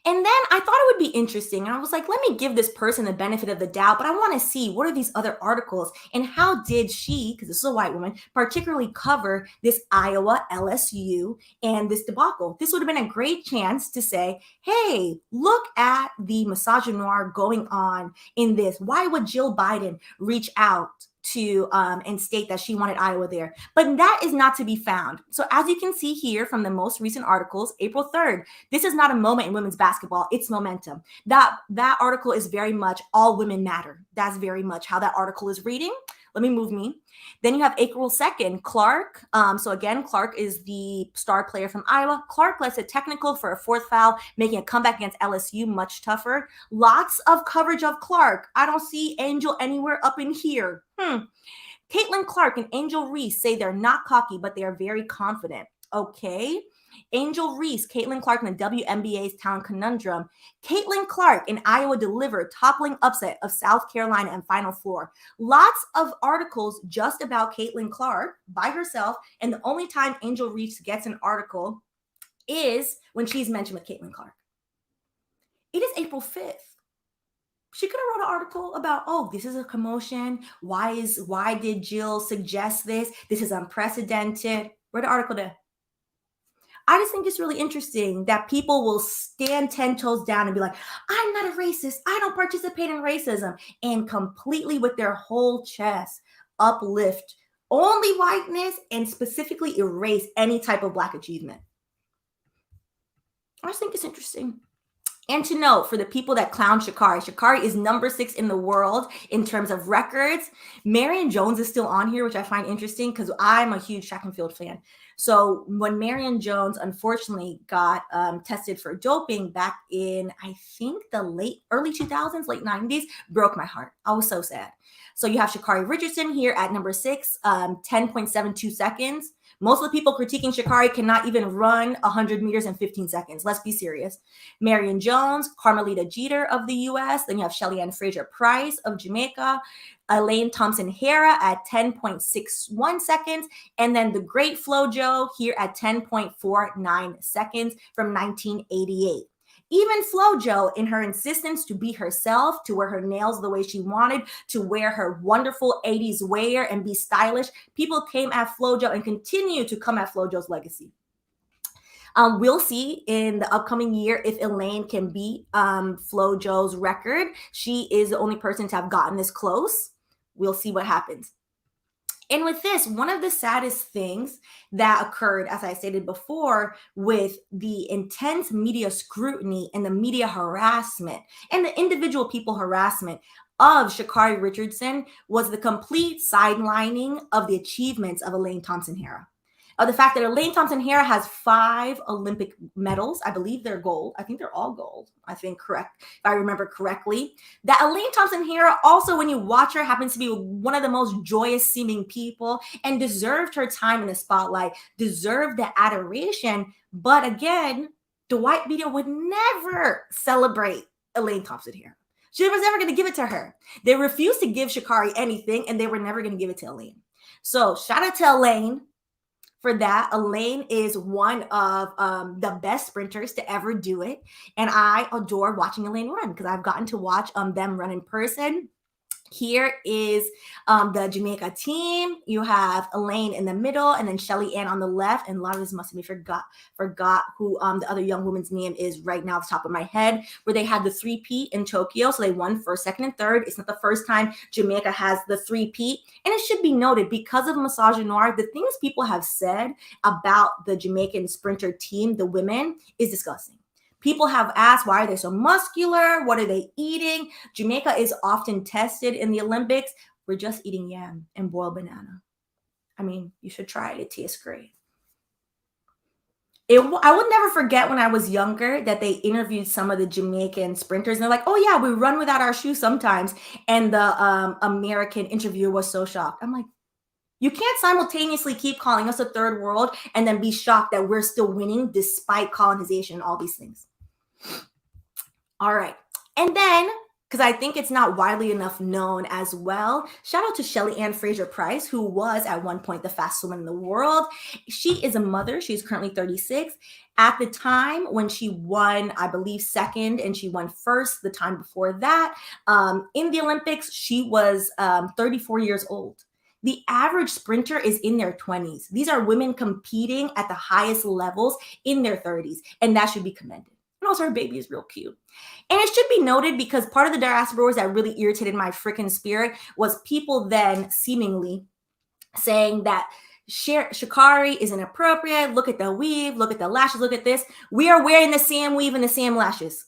And then I thought it would be interesting. And I was like, let me give this person the benefit of the doubt, but I want to see what are these other articles and how did she, because this is a white woman, particularly cover this Iowa, LSU, and this debacle. This would have been a great chance to say, hey, look at the misogynoir going on in this. Why would Jill Biden reach out to and state that she wanted Iowa there? But that is not to be found. So as you can see here from the most recent articles, April 3rd, this is not a moment in women's basketball, it's momentum. That article is very much all women matter. That's very much how that article is reading. Let me move me. Then you have April 2nd, Clark. So again, Clark is the star player from Iowa. Clark lets a technical for a fourth foul, making a comeback against LSU much tougher. Lots of coverage of Clark. I don't see Angel anywhere up in here. Caitlin Clark and Angel Reese say they're not cocky, but they are very confident. Okay. Angel Reese, Caitlin Clark in the WNBA's Talent Conundrum. Caitlin Clark in Iowa delivered toppling upset of South Carolina and Final Four. Lots of articles just about Caitlin Clark by herself. And the only time Angel Reese gets an article is when she's mentioned with Caitlin Clark. It is April 5th. She could have wrote an article about, oh, this is a commotion. Why did Jill suggest this? This is unprecedented. Where'd the article there? I just think it's really interesting that people will stand 10 toes down and be like, I'm not a racist. I don't participate in racism. And completely with their whole chest uplift only whiteness and specifically erase any type of Black achievement. I just think it's interesting. And to note, for the people that clown Sha'Carri is number 6 in the world in terms of records. Marion Jones is still on here, which I find interesting because I'm a huge track and field fan. So when Marion Jones unfortunately got tested for doping back in, I think the early 2000s, late 90s, broke my heart. I was so sad. So you have Sha'Carri Richardson here at number 6, 10.72 seconds. Most of the people critiquing Sha'Carri cannot even run 100 meters in 15 seconds. Let's be serious. Marion Jones, Carmelita Jeter of the U.S. Then you have Shelly Ann Fraser Pryce of Jamaica. Elaine Thompson Herrah at 10.61 seconds. And then the great FloJo here at 10.49 seconds from 1988. Even FloJo, in her insistence to be herself, to wear her nails the way she wanted, to wear her wonderful 80s wear and be stylish, people came at FloJo and continue to come at FloJo's legacy. We'll see in the upcoming year if Elaine can beat FloJo's record. She is the only person to have gotten this close. We'll see what happens. And with this, one of the saddest things that occurred, as I stated before, with the intense media scrutiny and the media harassment and the individual people harassment of Sha'Carri Richardson was the complete sidelining of the achievements of Elaine Thompson Herrah. the fact that Elaine Thompson Herrah has 5 Olympic medals. I believe they're gold. I think they're all gold. I think correct, if I remember correctly. That Elaine Thompson Herrah also, when you watch her, happens to be one of the most joyous seeming people and deserved her time in the spotlight, deserved the adoration. But again, the white media would never celebrate Elaine Thompson Herrah. She was never going to give it to her. They refused to give Sha'Carri anything, and they were never going to give it to Elaine. So shout out to Elaine for that. Elaine is one of the best sprinters to ever do it. And I adore watching Elaine run because I've gotten to watch them run in person. Here is the Jamaica team. You have Elaine in the middle and then Shelly Ann on the left. And a lot of this must have been forgot who the other young woman's name is right now off the top of my head, where they had the 3-peat in Tokyo. So they won first, second, and third. It's not the first time Jamaica has the 3-peat. And it should be noted, because of misogynoir, the things people have said about the Jamaican sprinter team, the women, is disgusting. People have asked, why are they so muscular? What are they eating? Jamaica is often tested in the Olympics. We're just eating yam and boiled banana. I mean, you should try it. It tastes great. I would never forget when I was younger that they interviewed some of the Jamaican sprinters. And they're like, oh, yeah, we run without our shoes sometimes. And the American interviewer was so shocked. I'm like, you can't simultaneously keep calling us a third world and then be shocked that we're still winning despite colonization and all these things. All right. And then, because I think it's not widely enough known as well, shout out to Shelly Ann Fraser Pryce, who was at one point the fastest woman in the world. She is a mother. She's currently 36. At the time when she won, I believe, second, and she won first the time before that, in the Olympics, she was 34 years old. The average sprinter is in their 20s. These are women competing at the highest levels in their 30s, and that should be commended. And also, her baby is real cute. And it should be noted, because part of the diaspora wars that really irritated my freaking spirit was people then seemingly saying that Sha'Carri is inappropriate. Look at the weave. Look at the lashes. Look at this. We are wearing the same weave and the same lashes.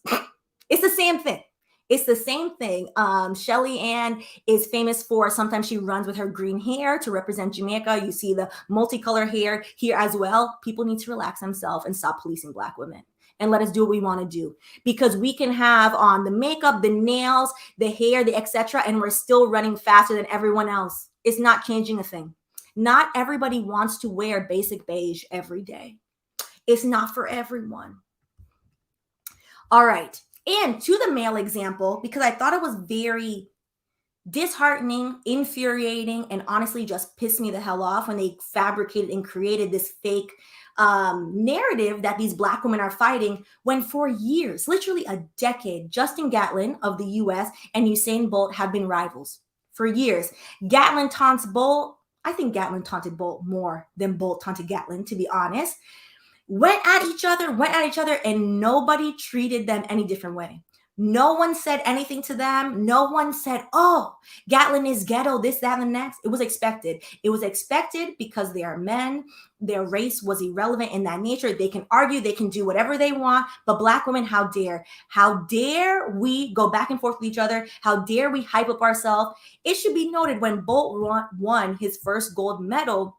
It's the same thing. It's the same thing. Shelly Ann is famous for, sometimes she runs with her green hair to represent Jamaica. You see the multicolor hair here as well. People need to relax themselves and stop policing Black women. And let us do what we want to do, because we can have on the makeup, the nails, the hair, the etc., and we're still running faster than everyone else. It's not changing a thing. Not everybody wants to wear basic beige every day. It's not for everyone. All right. And to the male example, because I thought it was very disheartening, infuriating, and honestly just pissed me the hell off when they fabricated and created this fake narrative that these Black women are fighting, when for years, literally a decade, Justin Gatlin of the US and Usain Bolt have been rivals for years. Gatlin taunts Bolt. I think Gatlin taunted Bolt more than Bolt taunted Gatlin, to be honest. Went at each other, and nobody treated them any different way. No one said anything to them. No one said, oh, Gatlin is ghetto, this, that, and the next. It was expected. It was expected because they are men. Their race was irrelevant in that nature. They can argue, they can do whatever they want. But Black women, how dare? How dare we go back and forth with each other? How dare we hype up ourselves? It should be noted, when Bolt won his first gold medal,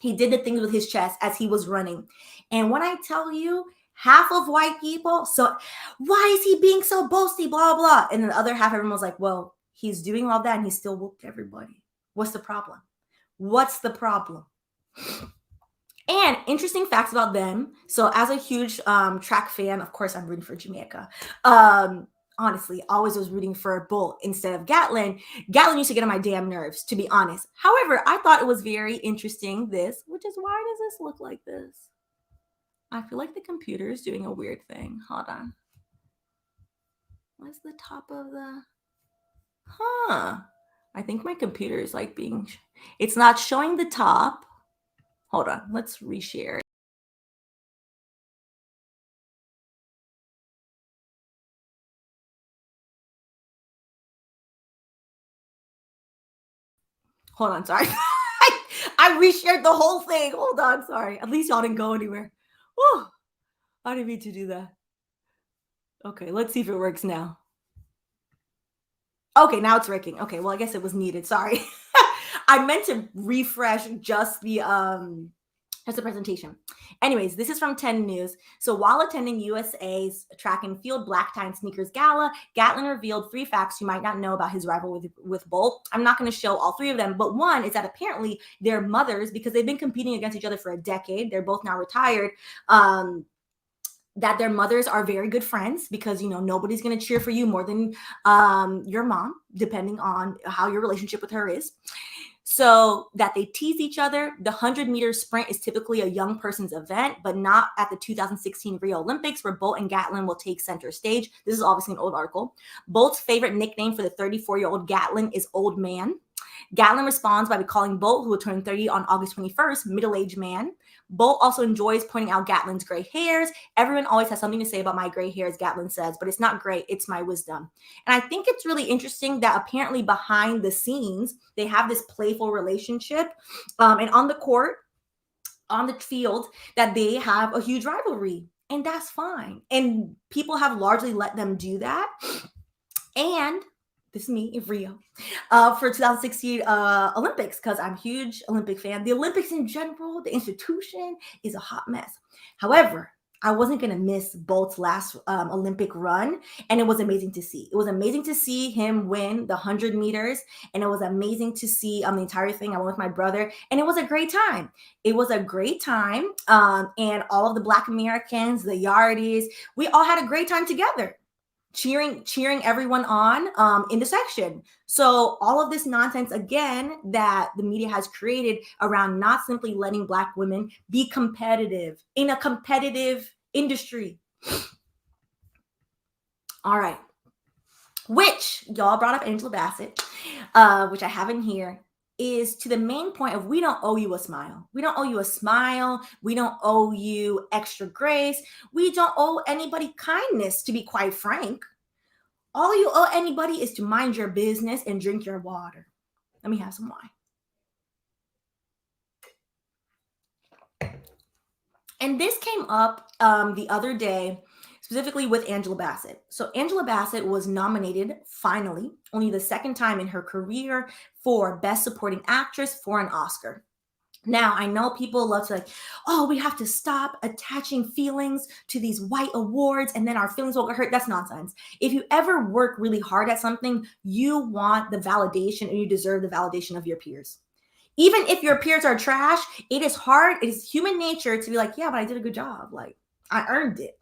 he did the things with his chest as he was running. And when I tell you, half of white people, so why is he being so boasty, blah, blah. And then the other half, everyone was like, well, he's doing all that and he still whooped everybody. What's the problem? What's the problem? And interesting facts about them. So as a huge track fan, of course, I'm rooting for Jamaica. Honestly, always was rooting for Bolt instead of Gatlin. Gatlin used to get on my damn nerves, to be honest. However, I thought it was very interesting, which is, why does this look like this? I feel like the computer is doing a weird thing. Hold on. What's the top of the... I think my computer is like it's not showing the top. Hold on. Let's reshare it. Hold on. Sorry. I reshared the whole thing. Hold on. Sorry. At least y'all didn't go anywhere. Whew. I didn't mean to do that. Okay, let's see if it works now. Okay, now it's working. Okay, well, I guess it was needed. Sorry. I meant to refresh just the That's the presentation. Anyways, this is from 10 News. So while attending USA's track and field black tie and sneakers gala, Gatlin revealed 3 facts you might not know about his rival with Bolt. I'm not going to show all 3 of them, but one is that apparently their mothers, because they've been competing against each other for a decade, they're both now retired, that their mothers are very good friends because, you know, nobody's going to cheer for you more than your mom, depending on how your relationship with her is. So that they tease each other. The 100-meter sprint is typically a young person's event, but not at the 2016 Rio Olympics, where Bolt and Gatlin will take center stage. This is obviously an old article. Bolt's favorite nickname for the 34-year-old Gatlin is Old Man. Gatlin responds by calling Bolt, who will turn 30 on August 21st, middle-aged man. Bolt also enjoys pointing out Gatlin's gray hairs. Everyone always has something to say about my gray hairs, Gatlin says, but it's not gray, it's my wisdom. And I think it's really interesting that apparently behind the scenes, they have this playful relationship. And on the court, on the field, that they have a huge rivalry. And that's fine. And people have largely let them do that. And this is me in Rio for 2016 Olympics, because I'm a huge Olympic fan. The Olympics in general, the institution, is a hot mess. However, I wasn't going to miss Bolt's last Olympic run, and it was amazing to see. It was amazing to see him win the 100 meters, and it was amazing to see the entire thing. I went with my brother, and it was a great time. It was a great time, and all of the Black Americans, the Yardies, we all had a great time together. Cheering everyone on in the section. So all of this nonsense, again, that the media has created around not simply letting Black women be competitive in a competitive industry. All right. Which, y'all brought up Angela Basset, which I have in here, is to the main point of we don't owe you a smile. We don't owe you a smile. We don't owe you extra grace. We don't owe anybody kindness, to be quite frank. All you owe anybody is to mind your business and drink your water. Let me have some wine. And this came up the other day, specifically with Angela Basset. So Angela Basset was nominated, finally, only the second time in her career, for Best Supporting Actress for an Oscar. Now, I know people love to we have to stop attaching feelings to these white awards and then our feelings will get hurt. That's nonsense. If you ever work really hard at something, you want the validation and you deserve the validation of your peers. Even if your peers are trash, it is hard. It is human nature to be like, yeah, but I did a good job. Like, I earned it.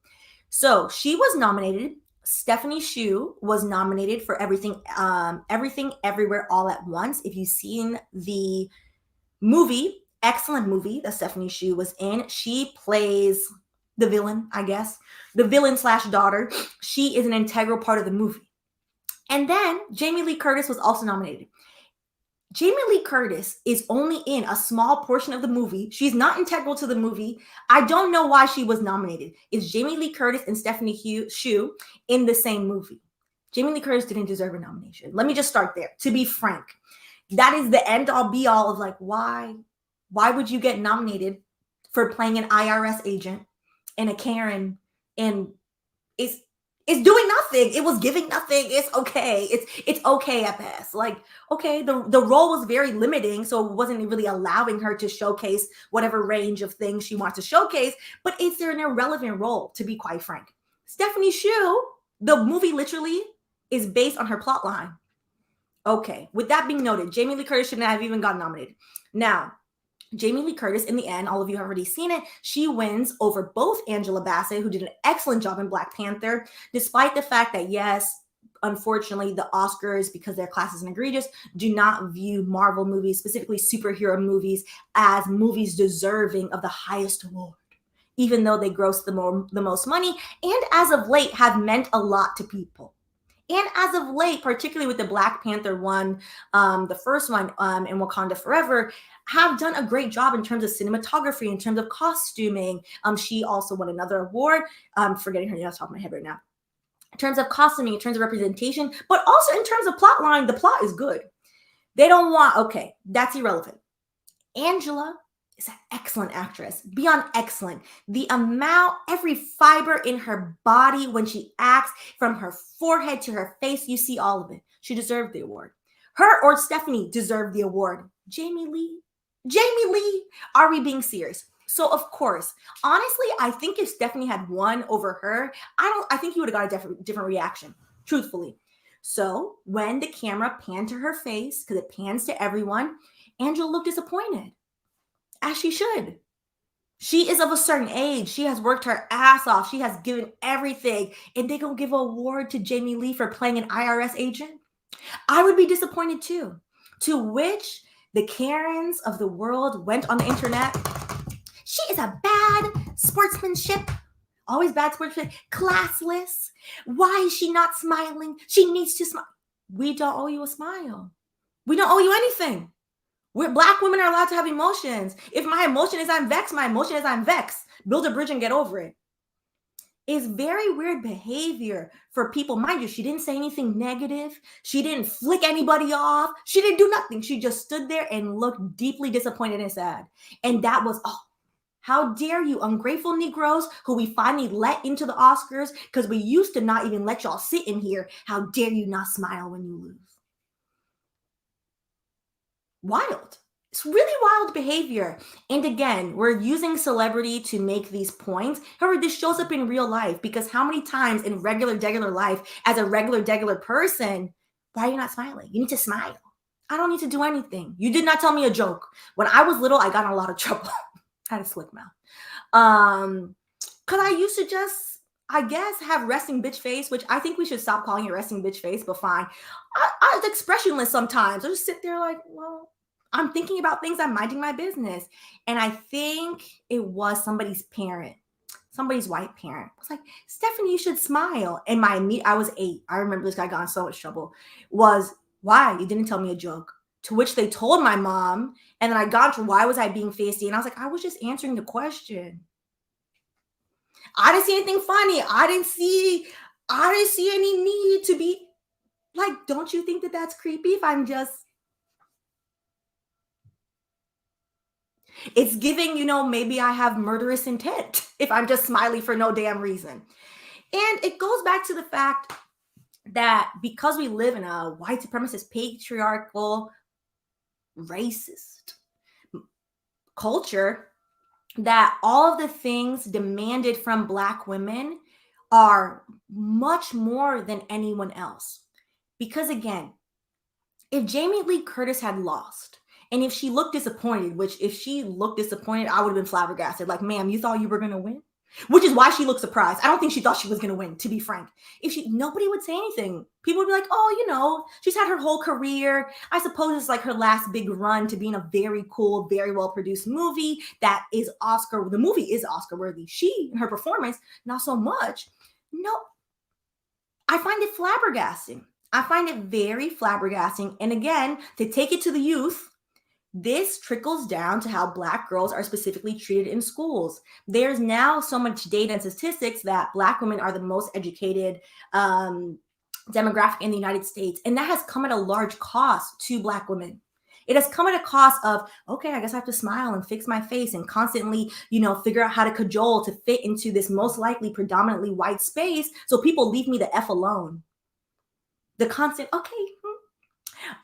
So she was nominated. Stephanie Hsu was nominated for Everything, Everywhere, All at Once. If you've seen the movie, excellent movie that Stephanie Hsu was in, she plays the villain, I guess, the villain / daughter. She is an integral part of the movie. And then Jamie Lee Curtis was also nominated. Jamie Lee Curtis is only in a small portion of the movie. She's not integral to the movie. I don't know why she was nominated. Is Jamie Lee Curtis and Stephanie Hsu in the same movie? Jamie Lee Curtis didn't deserve a nomination. Let me just start there. To be frank, that is the end all be all of why would you get nominated for playing an IRS agent and a Karen, and it's doing nothing. It was giving nothing. It's okay. It's okay at best. Okay, the role was very limiting, so it wasn't really allowing her to showcase whatever range of things she wants to showcase, but it's an irrelevant role, to be quite frank. Stephanie Hsu, the movie literally is based on her plot line. Okay, with that being noted, Jamie Lee Curtis shouldn't have even gotten nominated. Now, Jamie Lee Curtis, in the end, all of you have already seen it, she wins over both Angela Bassett, who did an excellent job in Black Panther, despite the fact that, yes, unfortunately, the Oscars, because their class is egregious, do not view Marvel movies, specifically superhero movies, as movies deserving of the highest award, even though they gross the most money, and as of late have meant a lot to people. And as of late, particularly with the Black Panther one, the first one in Wakanda Forever, have done a great job in terms of cinematography, in terms of costuming. She also won another award. I'm forgetting her name off the top of my head right now. In terms of costuming, in terms of representation, but also in terms of plot line, the plot is good. They don't want, okay, that's irrelevant. Angela is an excellent actress, beyond excellent. The amount, every fiber in her body when she acts, from her forehead to her face, you see all of it. She deserved the award. Her or Stephanie deserved the award. Jamie Lee, are we being serious? So of course, honestly, I think if Stephanie had won over her, I think you would have got a different reaction, truthfully. So when the camera panned to her face, because it pans to everyone, Angela looked disappointed, as she should. She is of a certain age. She has worked her ass off. She has given everything. And they gonna give an award to Jamie Lee for playing an IRS agent? I would be disappointed too. To which the Karens of the world went on the internet. She is a bad sportsmanship. Always bad sportsmanship. Classless. Why is she not smiling? She needs to smile. We don't owe you a smile. We don't owe you anything. Black women are allowed to have emotions. If my emotion is I'm vexed, my emotion is I'm vexed. Build a bridge and get over it. It's very weird behavior for people. Mind you, she didn't say anything negative. She didn't flick anybody off. She didn't do nothing. She just stood there and looked deeply disappointed and sad. And that was, oh, how dare you, ungrateful Negroes who we finally let into the Oscars because we used to not even let y'all sit in here. How dare you not smile when you lose? Wild. It's really wild behavior. And again, we're using celebrity to make these points. However, this shows up in real life because how many times in regular life, as a regular person, why are you not smiling? You need to smile. I don't need to do anything. You did not tell me a joke. When I was little, I got in a lot of trouble. I had a slick mouth. Because I used to just, I guess, have resting bitch face, which I think we should stop calling it resting bitch face, but fine. I was expressionless sometimes. I just sit there like, well, I'm thinking about things. I'm minding my business. And I think it was somebody's parent, somebody's white parent was like, Stephanie, you should smile. And I was 8. I remember this guy got in so much trouble. Was, why? You didn't tell me a joke. To which they told my mom. And then I got into why was I being feisty? And I was like, I was just answering the question. I didn't see anything funny. I didn't see any need to be like, don't you think that that's creepy if I'm just, it's giving, maybe I have murderous intent if I'm just smiley for no damn reason. And it goes back to the fact that because we live in a white supremacist, patriarchal, racist culture, that all of the things demanded from Black women are much more than anyone else. Because again, if Jamie Lee Curtis had lost, and if she looked disappointed, which if she looked disappointed, I would have been flabbergasted. Like, ma'am, you thought you were going to win? Which is why she looked surprised. I don't think she thought she was going to win, to be frank. Nobody would say anything. People would be like, oh, she's had her whole career. I suppose it's like her last big run to be in a very cool, very well-produced movie that is Oscar. The movie is Oscar worthy. She, and her performance, not so much. No, I find it flabbergasting. I find it very flabbergasting. And again, to take it to the youth, this trickles down to how Black girls are specifically treated in schools. There's now so much data and statistics that Black women are the most educated demographic in the United States. And that has come at a large cost to Black women. It has come at a cost of, okay, I guess I have to smile and fix my face and constantly, figure out how to cajole to fit into this most likely predominantly white space so people leave me the F alone. The constant, okay,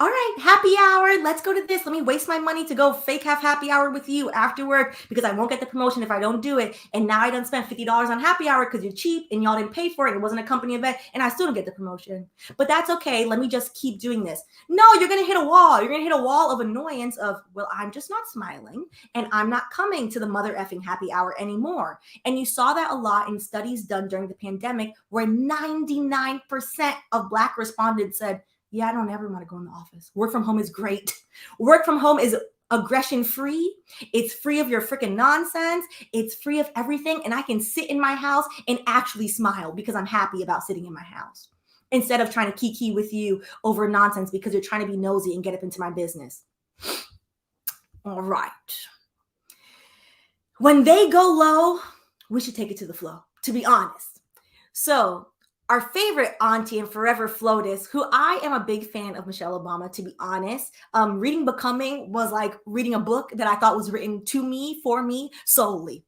all right, happy hour. Let's go to this. Let me waste my money to go fake have happy hour with you after work because I won't get the promotion if I don't do it. And now I done spent $50 on happy hour because you're cheap and y'all didn't pay for it. It wasn't a company event and I still don't get the promotion. But that's okay. Let me just keep doing this. No, you're going to hit a wall. You're going to hit a wall of annoyance of, well, I'm just not smiling and I'm not coming to the mother effing happy hour anymore. And you saw that a lot in studies done during the pandemic where 99% of Black respondents said, yeah, I don't ever want to go in the office. Work from home is great. Work from home is aggression free. It's free of your freaking nonsense. It's free of everything. And I can sit in my house and actually smile because I'm happy about sitting in my house instead of trying to kiki with you over nonsense because you're trying to be nosy and get up into my business. All right. When they go low, we should take it to the flow, to be honest. So our favorite auntie and forever FLOTUS, who I am a big fan of Michelle Obama, to be honest. Reading Becoming was like reading a book that I thought was written to me, for me, solely.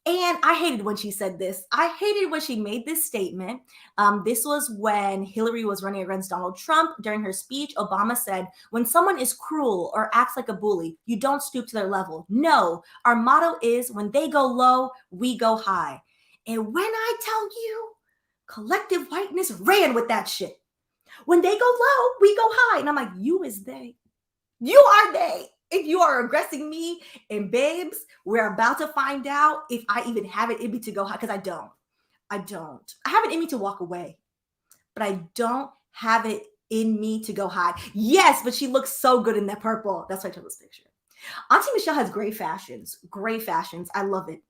And I hated when she said this. I hated when she made this statement. This was when Hillary was running against Donald Trump. During her speech, Obama said, when someone is cruel or acts like a bully, you don't stoop to their level. No, our motto is when they go low, we go high. And when I tell you, collective whiteness ran with that shit. When they go low, we go high. And I'm like, you is they. You are they. If you are aggressing me, and babes, we're about to find out if I even have it in me to go high, because I don't. I have it in me to walk away, but I don't have it in me to go high. Yes, but she looks so good in that purple. That's why I took this picture. Auntie Michelle has great fashions. Great fashions. I love it.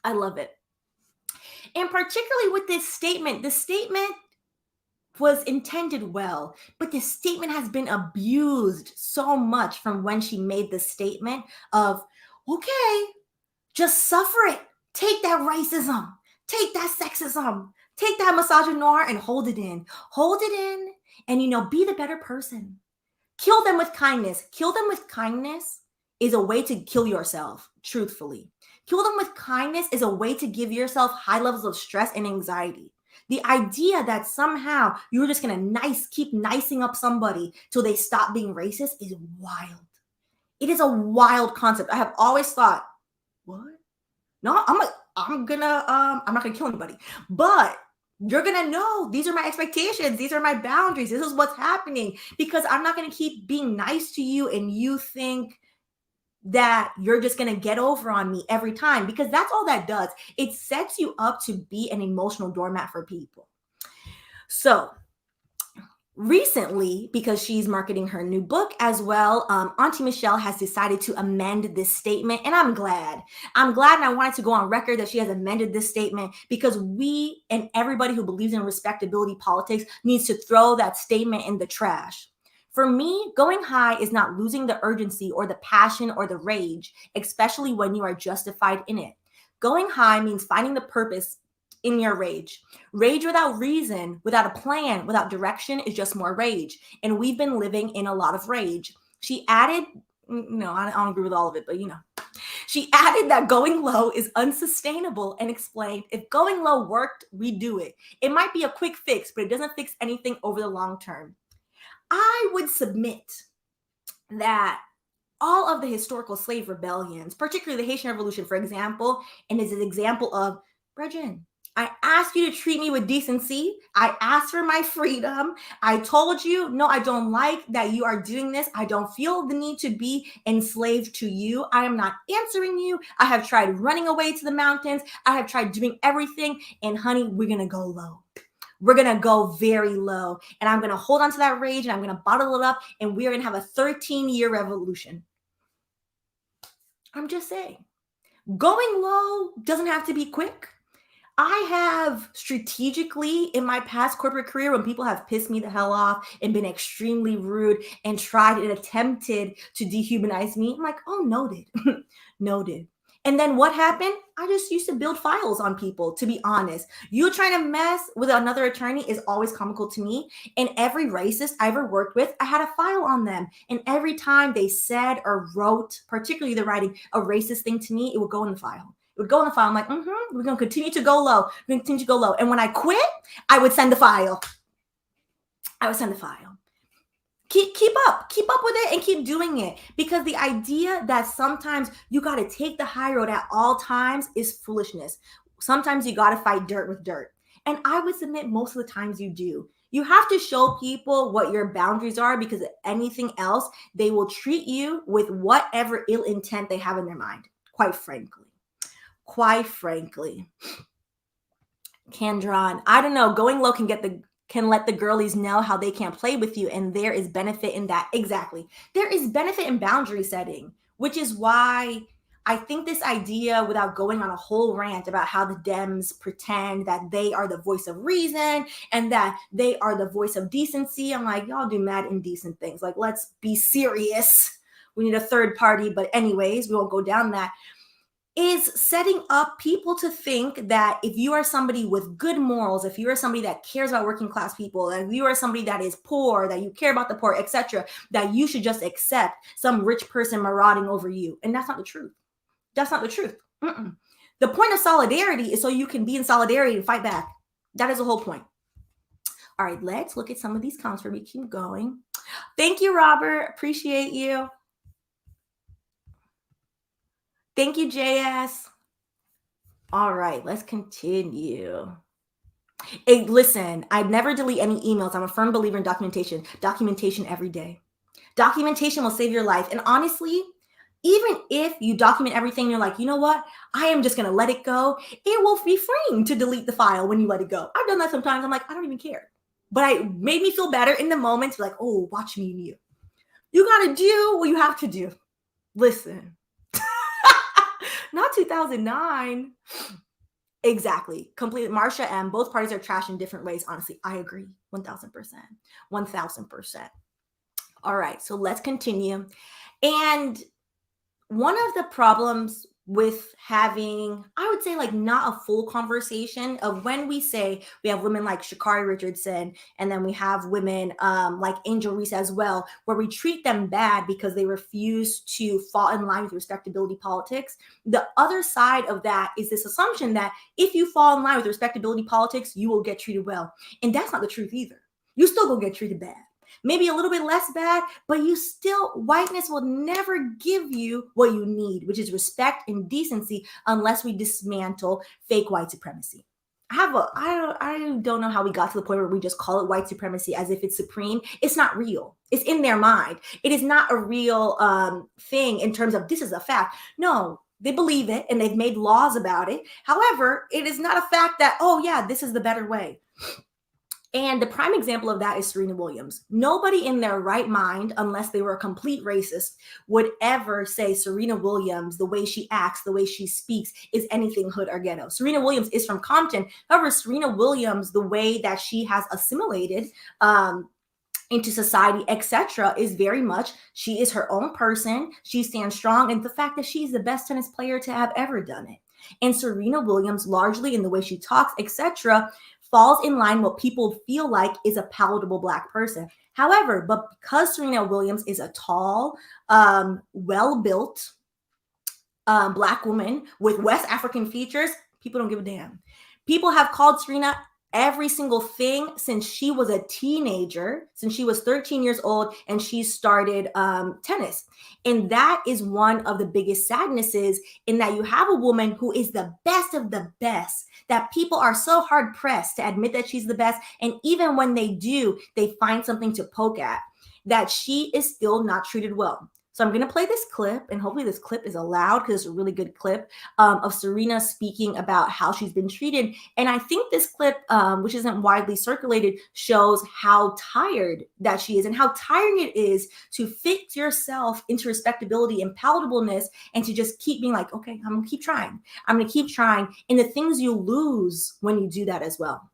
I love it. And particularly with this statement, the statement was intended well, but the statement has been abused so much from when she made the statement of, okay, just suffer it. Take that racism, take that sexism, take that misogynoir and hold it in. Hold it in and, be the better person. Kill them with kindness. Kill them with kindness is a way to kill yourself, truthfully. Kill them with kindness is a way to give yourself high levels of stress and anxiety. The idea that somehow you're just going to keep nicing up somebody till they stop being racist is wild. It is a wild concept. I have always thought, what? No, I'm not going to kill anybody, but you're going to know these are my expectations. These are my boundaries. This is what's happening, because I'm not going to keep being nice to you and you think that you're just going to get over on me every time, because that's all that does. It sets you up to be an emotional doormat for people. So recently, because she's marketing her new book as well, Auntie Michelle has decided to amend this statement, and I'm glad. And I wanted to go on record that she has amended this statement, because we and everybody who believes in respectability politics needs to throw that statement in the trash. For me, going high is not losing the urgency or the passion or the rage, especially when you are justified in it. Going high means finding the purpose in your rage. Rage without reason, without a plan, without direction is just more rage. And we've been living in a lot of rage. She added, no, I don't agree with all of it, but she added that going low is unsustainable and explained, if going low worked, we do it. It might be a quick fix, but it doesn't fix anything over the long term. I would submit that all of the historical slave rebellions, particularly the Haitian Revolution, for example, and is an example of, Brethren, I asked you to treat me with decency. I asked for my freedom. I told you, no, I don't like that you are doing this. I don't feel the need to be enslaved to you. I am not answering you. I have tried running away to the mountains. I have tried doing everything. And honey, we're going to go low. We're going to go very low, and I'm going to hold on to that rage, and I'm going to bottle it up, and we're going to have a 13-year revolution. I'm just saying, going low doesn't have to be quick. I have strategically in my past corporate career, when people have pissed me the hell off and been extremely rude and tried and attempted to dehumanize me, I'm like, oh, noted, noted. And then what happened? I just used to build files on people, to be honest. You trying to mess with another attorney is always comical to me. And every racist I ever worked with, I had a file on them. And every time they said or wrote, particularly the writing, a racist thing to me, it would go in the file. It would go in the file. I'm like, we're going to continue to go low. We're going to continue to go low. And when I quit, I would send the file. Keep up with it and keep doing it, because the idea that sometimes you got to take the high road at all times is foolishness. Sometimes you got to fight dirt with dirt. And I would submit most of the times you do. You have to show people what your boundaries are, because if anything else, they will treat you with whatever ill intent they have in their mind, quite frankly. Kendron, I don't know, going low can let the girlies know how they can't play with you, and there is benefit in that. Exactly. There is benefit in boundary setting, which is why I think this idea, without going on a whole rant about how the Dems pretend that they are the voice of reason and that they are the voice of decency, I'm like, y'all do mad indecent things. Like, let's be serious. We need a third party. But anyways, we won't go down that. Is setting up people to think that if you are somebody with good morals, if you are somebody that cares about working class people, if you are somebody that is poor, that you care about the poor, etc., that you should just accept some rich person marauding over you. And that's not the truth. That's not the truth. The point of solidarity is so you can be in solidarity and fight back. That is the whole point. All right, let's look at some of these comments before we keep going. Thank you, Robert. Appreciate you. Thank you, JS. All right, let's continue. Hey, listen, I never delete any emails. I'm a firm believer in documentation. Documentation every day. Documentation will save your life. And honestly, even if you document everything, you're like, you know what? I am just going to let it go. It will be freeing to delete the file when you let it go. I've done that sometimes. I'm like, I don't even care. But it made me feel better in the moment. Like, oh, watch me and you. You got to do what you have to do. Listen. Not 2009. Exactly. Completely. Marsha M. Both parties are trash in different ways. Honestly, I agree. 1000%. 1000%. All right. So let's continue. And one of the problems with having, I would say, like, not a full conversation of when we say we have women like Sha'Carri Richardson, and then we have women like Angel Reese as well, where we treat them bad because they refuse to fall in line with respectability politics. The other side of that is this assumption that if you fall in line with respectability politics, you will get treated well. And that's not the truth either. You still go get treated bad. Maybe a little bit less bad, but you still, whiteness will never give you what you need, which is respect and decency, unless we dismantle fake white supremacy. I don't know how we got to the point where we just call it white supremacy as if it's supreme. It's not real. It's in their mind. It is not a real thing in terms of this is a fact. No, they believe it and they've made laws about it. However, it is not a fact that, oh yeah, this is the better way. And the prime example of that is Serena Williams. Nobody in their right mind, unless they were a complete racist, would ever say Serena Williams, the way she acts, the way she speaks, is anything hood or ghetto. Serena Williams is from Compton. However, Serena Williams, the way that she has assimilated into society, etc., is very much, she is her own person. She stands strong. And the fact that she's the best tennis player to have ever done it. And Serena Williams, largely in the way she talks, etc., falls in line what people feel like is a palatable Black person. However, but because Serena Williams is a tall, well-built Black woman with West African features, people don't give a damn. People have called Serena every single thing since she was a teenager, since she was 13 years old and she started tennis. And that is one of the biggest sadnesses, in that you have a woman who is the best of the best, that people are so hard pressed to admit that she's the best. And even when they do, they find something to poke at, that she is still not treated well. So I'm going to play this clip, and hopefully this clip is allowed because it's a really good clip of Serena speaking about how she's been treated. And I think this clip, which isn't widely circulated, shows how tired that she is and how tiring it is to fix yourself into respectability and palatableness and to just keep being like, okay, I'm going to keep trying. I'm going to keep trying. And the things you lose when you do that as well.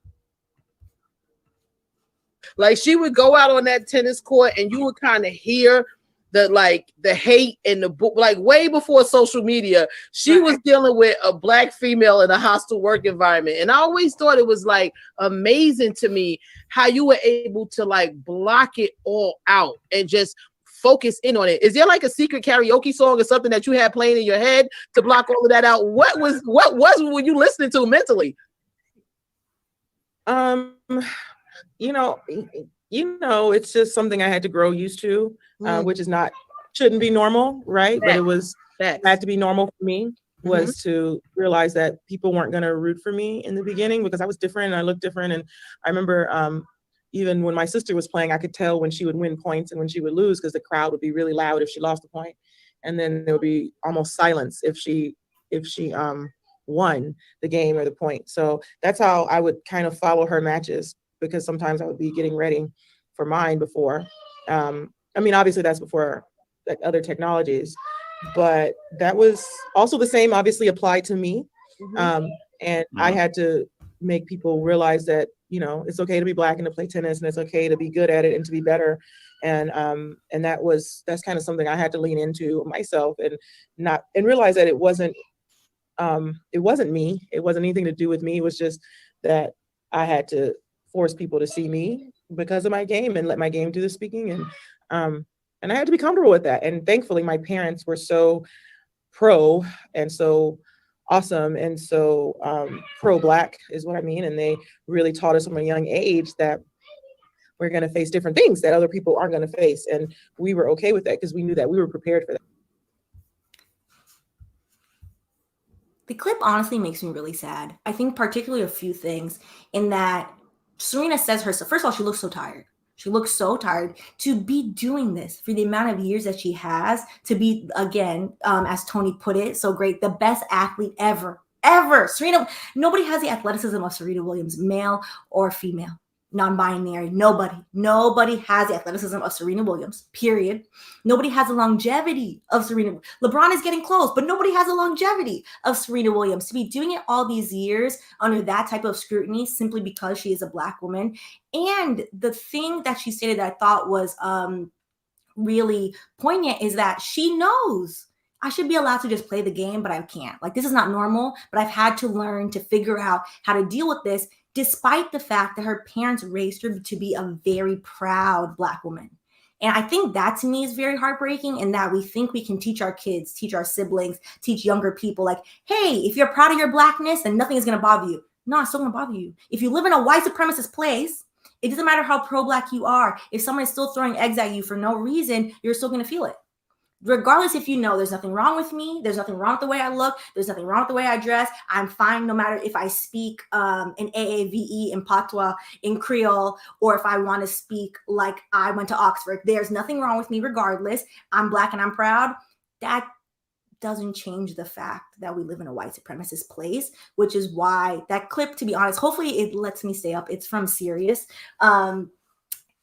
Like, she would go out on that tennis court and you would kind of hear the hate and the book, like way before social media. She was dealing with a Black female in a hostile work environment. And I always thought it was like amazing to me how you were able to like block it all out and just focus in on it. Is there like a secret karaoke song or something that you had playing in your head to block all of that out? What was were you listening to mentally? It's just something I had to grow used to, which is shouldn't be normal, right? But it was had to be normal for me, was to realize that people weren't going to root for me in the beginning because I was different and I looked different. And I remember even when my sister was playing, I could tell when she would win points and when she would lose, because the crowd would be really loud if she lost a point, and then there would be almost silence if she won the game or the point. So that's how I would kind of follow her matches, because sometimes I would be getting ready for mine before. Obviously that's before like other technologies, but that was also the same obviously applied to me. And I had to make people realize that, it's okay to be Black and to play tennis, and it's okay to be good at it and to be better. And that's kind of something I had to lean into myself and realize that it wasn't me. It wasn't anything to do with me. It was just that I had to force people to see me because of my game and let my game do the speaking. And I had to be comfortable with that. And thankfully my parents were so pro and so awesome and so pro-Black is what I mean. And they really taught us from a young age that we're going to face different things that other people aren't going to face. And we were okay with that because we knew that we were prepared for that. The clip honestly makes me really sad. I think particularly a few things in that Serena says herself, first of all, she looks so tired. She looks so tired to be doing this for the amount of years that she has, to be, again, as Tony put it so great, the best athlete ever. Serena, nobody has the athleticism of Serena Williams, male or female, non-binary. Nobody has the athleticism of Serena Williams, period. Nobody has the longevity of Serena. LeBron is getting close, but nobody has the longevity of Serena Williams. To be doing it all these years under that type of scrutiny simply because she is a Black woman. And the thing that she stated that I thought was really poignant is that she knows I should be allowed to just play the game, but I can't. Like, this is not normal, but I've had to learn to figure out how to deal with this, despite the fact that her parents raised her to be a very proud Black woman. And I think that to me is very heartbreaking, in that we think we can teach our kids, teach our siblings, teach younger people, like, hey, if you're proud of your Blackness, then nothing is going to bother you. No, it's still going to bother you. If you live in a white supremacist place, it doesn't matter how pro-Black you are. If someone is still throwing eggs at you for no reason, you're still going to feel it. Regardless if you know there's nothing wrong with me, there's nothing wrong with the way I look, there's nothing wrong with the way I dress, I'm fine no matter if I speak in AAVE, in Patois, in Creole, or if I want to speak like I went to Oxford. There's nothing wrong with me regardless. I'm Black and I'm proud. That doesn't change the fact that we live in a white supremacist place, which is why that clip, to be honest, hopefully it lets me stay up. It's from Sirius.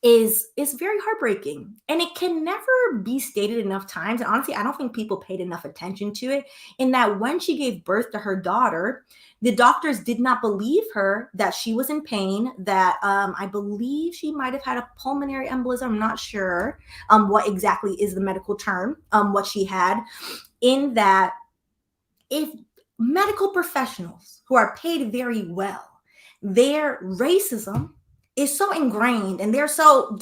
Is very heartbreaking, and it can never be stated enough times. And honestly, I don't think people paid enough attention to it, in that when she gave birth to her daughter, the doctors did not believe her that she was in pain, that I believe she might have had a pulmonary embolism. I'm not sure what exactly is the medical term, what she had, in that if medical professionals who are paid very well, their racism is so ingrained and they're so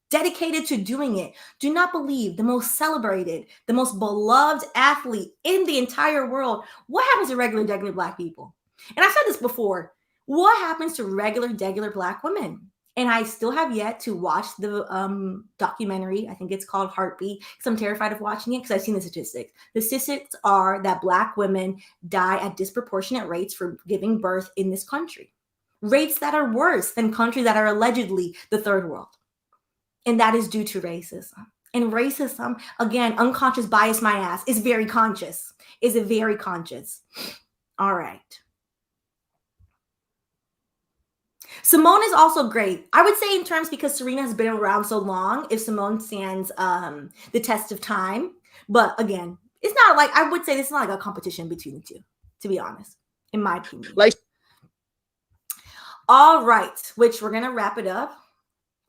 dedicated to doing it, do not believe the most celebrated, the most beloved athlete in the entire world, what happens to regular Black people? And I've said this before, what happens to regular Black women? And I still have yet to watch the documentary. I think it's called Heartbeat, because I'm terrified of watching it because I've seen the statistics. The statistics are that Black women die at disproportionate rates for giving birth in this country. Rates that are worse than countries that are allegedly the third world. And that is due to racism. And racism, again, unconscious bias my ass, is very conscious. Is it very conscious? All right. Simone is also great. I would say in terms, because Serena has been around so long, if Simone stands the test of time. But again, it's not like, I would say this is not like a competition between the two, to be honest, in my opinion. Like, all right, which we're going to wrap it up.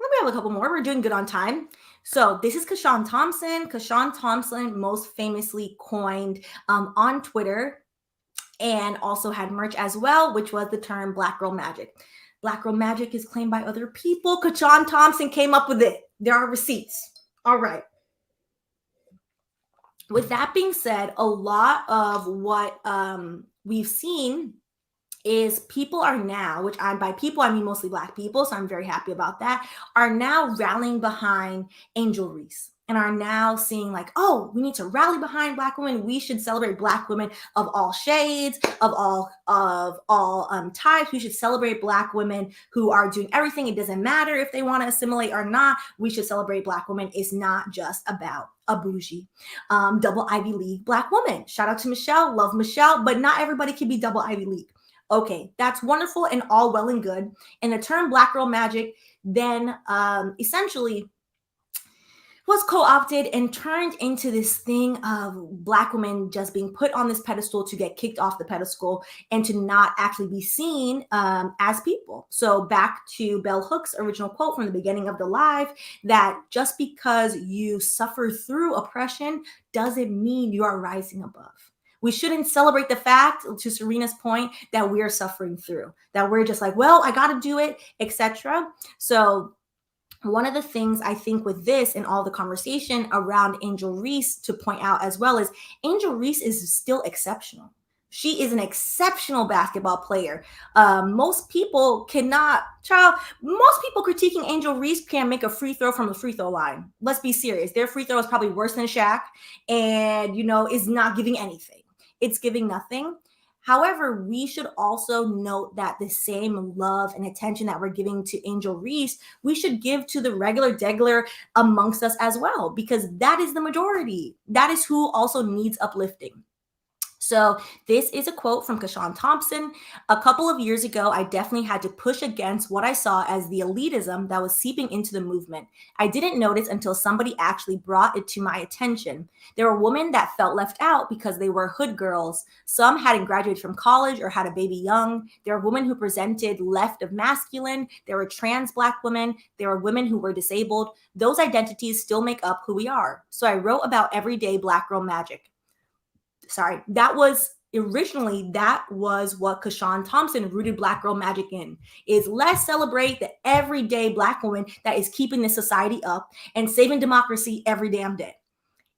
Let me have a couple more. We're doing good on time. So this is CaShawn Thompson. CaShawn Thompson most famously coined on Twitter, and also had merch as well, which was the term Black Girl Magic. Black Girl Magic is claimed by other people. CaShawn Thompson came up with it. There are receipts. All right. With that being said, a lot of what we've seen is people are now, which by people, I mean mostly Black people, so I'm very happy about that, are now rallying behind Angel Reese, and are now seeing like, oh, we need to rally behind Black women. We should celebrate Black women of all shades, of all types. We should celebrate Black women who are doing everything. It doesn't matter if they want to assimilate or not. We should celebrate Black women. It's not just about a bougie, double Ivy League Black woman. Shout out to Michelle, love Michelle, but not everybody can be double Ivy League. Okay, that's wonderful and all well and good. And the term Black Girl Magic then essentially was co-opted and turned into this thing of Black women just being put on this pedestal to get kicked off the pedestal and to not actually be seen as people. So back to Bell Hook's original quote from the beginning of the live, that just because you suffer through oppression doesn't mean you are rising above. We shouldn't celebrate the fact, to Serena's point, that we're suffering through, that we're just like, well, I got to do it, etc. So one of the things I think with this and all the conversation around Angel Reese to point out as well is Angel Reese is still exceptional. She is an exceptional basketball player. Most people critiquing Angel Reese can't make a free throw from the free throw line. Let's be serious. Their free throw is probably worse than Shaq and, is not giving anything. It's giving nothing. However, we should also note that the same love and attention that we're giving to Angel Reese, we should give to the regular degular amongst us as well, because that is the majority. That is who also needs uplifting. So this is a quote from CaShawn Thompson. A couple of years ago, I definitely had to push against what I saw as the elitism that was seeping into the movement. I didn't notice until somebody actually brought it to my attention. There were women that felt left out because they were hood girls. Some hadn't graduated from college or had a baby young. There were women who presented left of masculine. There were trans Black women. There were women who were disabled. Those identities still make up who we are. So I wrote about everyday Black girl magic. That was what CaShawn Thompson rooted Black girl magic in, is let's celebrate the everyday Black woman that is keeping this society up and saving democracy every damn day.